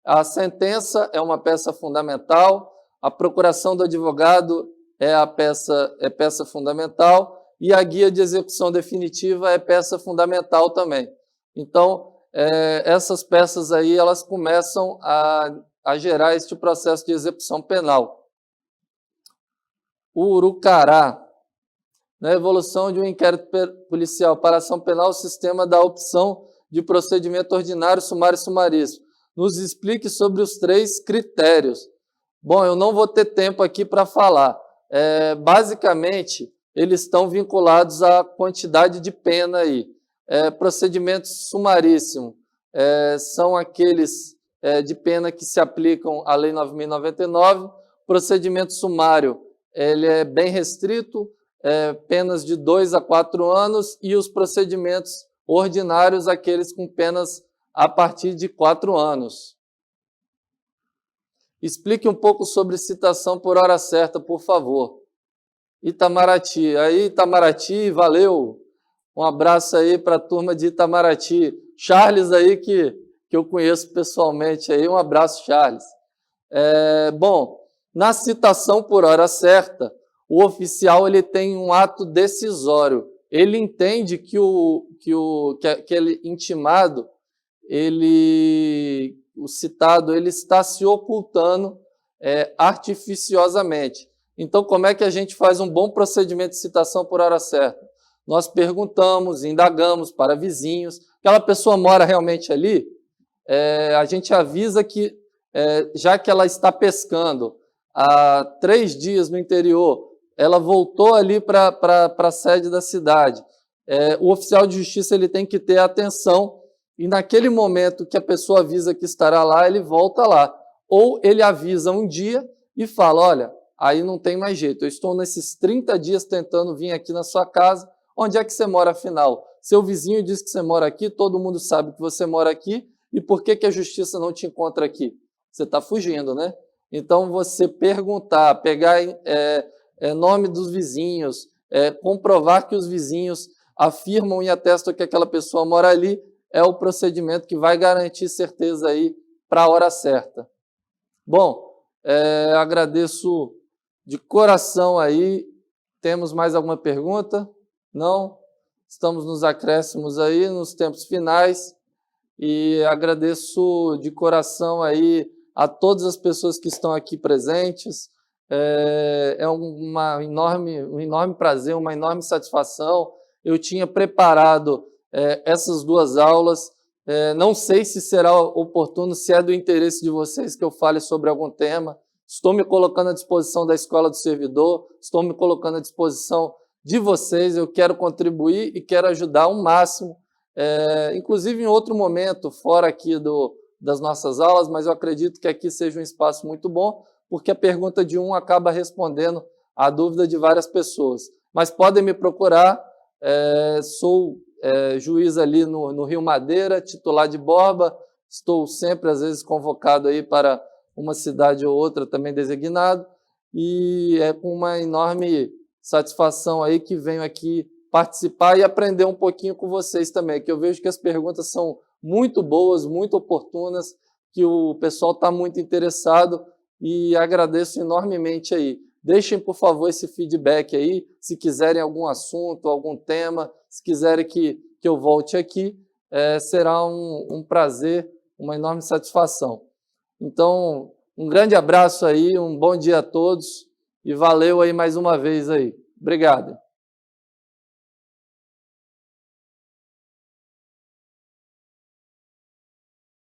A sentença é uma peça fundamental, a procuração do advogado é peça fundamental e a guia de execução definitiva é peça fundamental também. Então, essas peças aí, elas começam a gerar este processo de execução penal. O Urucará, na evolução de um inquérito policial para ação penal, o sistema da opção de procedimento ordinário, sumário e sumaríssimo. Nos explique sobre os 3 critérios. Bom, eu não vou ter tempo aqui para falar. Basicamente, eles estão vinculados à quantidade de pena aí. Procedimentos sumaríssimos são aqueles de pena que se aplicam à Lei 9.099. Procedimento sumário, ele é bem restrito, penas de 2 a 4 anos, e os procedimentos ordinários, aqueles com penas a partir de 4 anos. Explique um pouco sobre citação por hora certa, por favor. Itamaraty. Aí, Itamaraty, valeu. Um abraço aí para a turma de Itamaraty. Charles aí, que eu conheço pessoalmente aí. Um abraço, Charles. Bom, na citação por hora certa, o oficial ele tem um ato decisório. Ele entende que aquele intimado, o citado, ele está se ocultando artificiosamente. Então, como é que a gente faz um bom procedimento de citação por hora certa? Nós perguntamos, indagamos para vizinhos. Aquela pessoa mora realmente ali? A gente avisa que, já que ela está pescando há 3 dias no interior, ela voltou ali para a sede da cidade. O oficial de justiça ele tem que ter atenção e naquele momento que a pessoa avisa que estará lá, ele volta lá. Ou ele avisa um dia e fala, olha, aí não tem mais jeito, eu estou nesses 30 dias tentando vir aqui na sua casa, onde é que você mora afinal? Seu vizinho diz que você mora aqui, todo mundo sabe que você mora aqui, e por que a justiça não te encontra aqui? Você está fugindo, né? Então, você perguntar, pegar nome dos vizinhos, comprovar que os vizinhos afirmam e atestam que aquela pessoa mora ali, é o procedimento que vai garantir certeza aí para a hora certa. Bom, agradeço de coração aí. Temos mais alguma pergunta? Não? Estamos nos acréscimos aí, nos tempos finais. E agradeço de coração aí a todas as pessoas que estão aqui presentes. É um enorme prazer, uma enorme satisfação. Eu tinha preparado essas 2 aulas. Não sei se será oportuno, se é do interesse de vocês que eu fale sobre algum tema. Estou me colocando à disposição da Escola do Servidor, estou me colocando à disposição de vocês. Eu quero contribuir e quero ajudar ao máximo, inclusive em outro momento, fora aqui das nossas aulas, mas eu acredito que aqui seja um espaço muito bom, porque a pergunta de um acaba respondendo a dúvida de várias pessoas. Mas podem me procurar, sou juiz ali no Rio Madeira, titular de Borba, estou sempre, às vezes, convocado aí para uma cidade ou outra também designado, e é com uma enorme satisfação aí que venho aqui participar e aprender um pouquinho com vocês também, que eu vejo que as perguntas são muito boas, muito oportunas, que o pessoal está muito interessado e agradeço enormemente aí. Deixem, por favor, esse feedback aí, se quiserem algum assunto, algum tema, se quiserem que eu volte aqui, será um prazer, uma enorme satisfação. Então, um grande abraço aí, um bom dia a todos e valeu aí mais uma vez aí. Obrigado.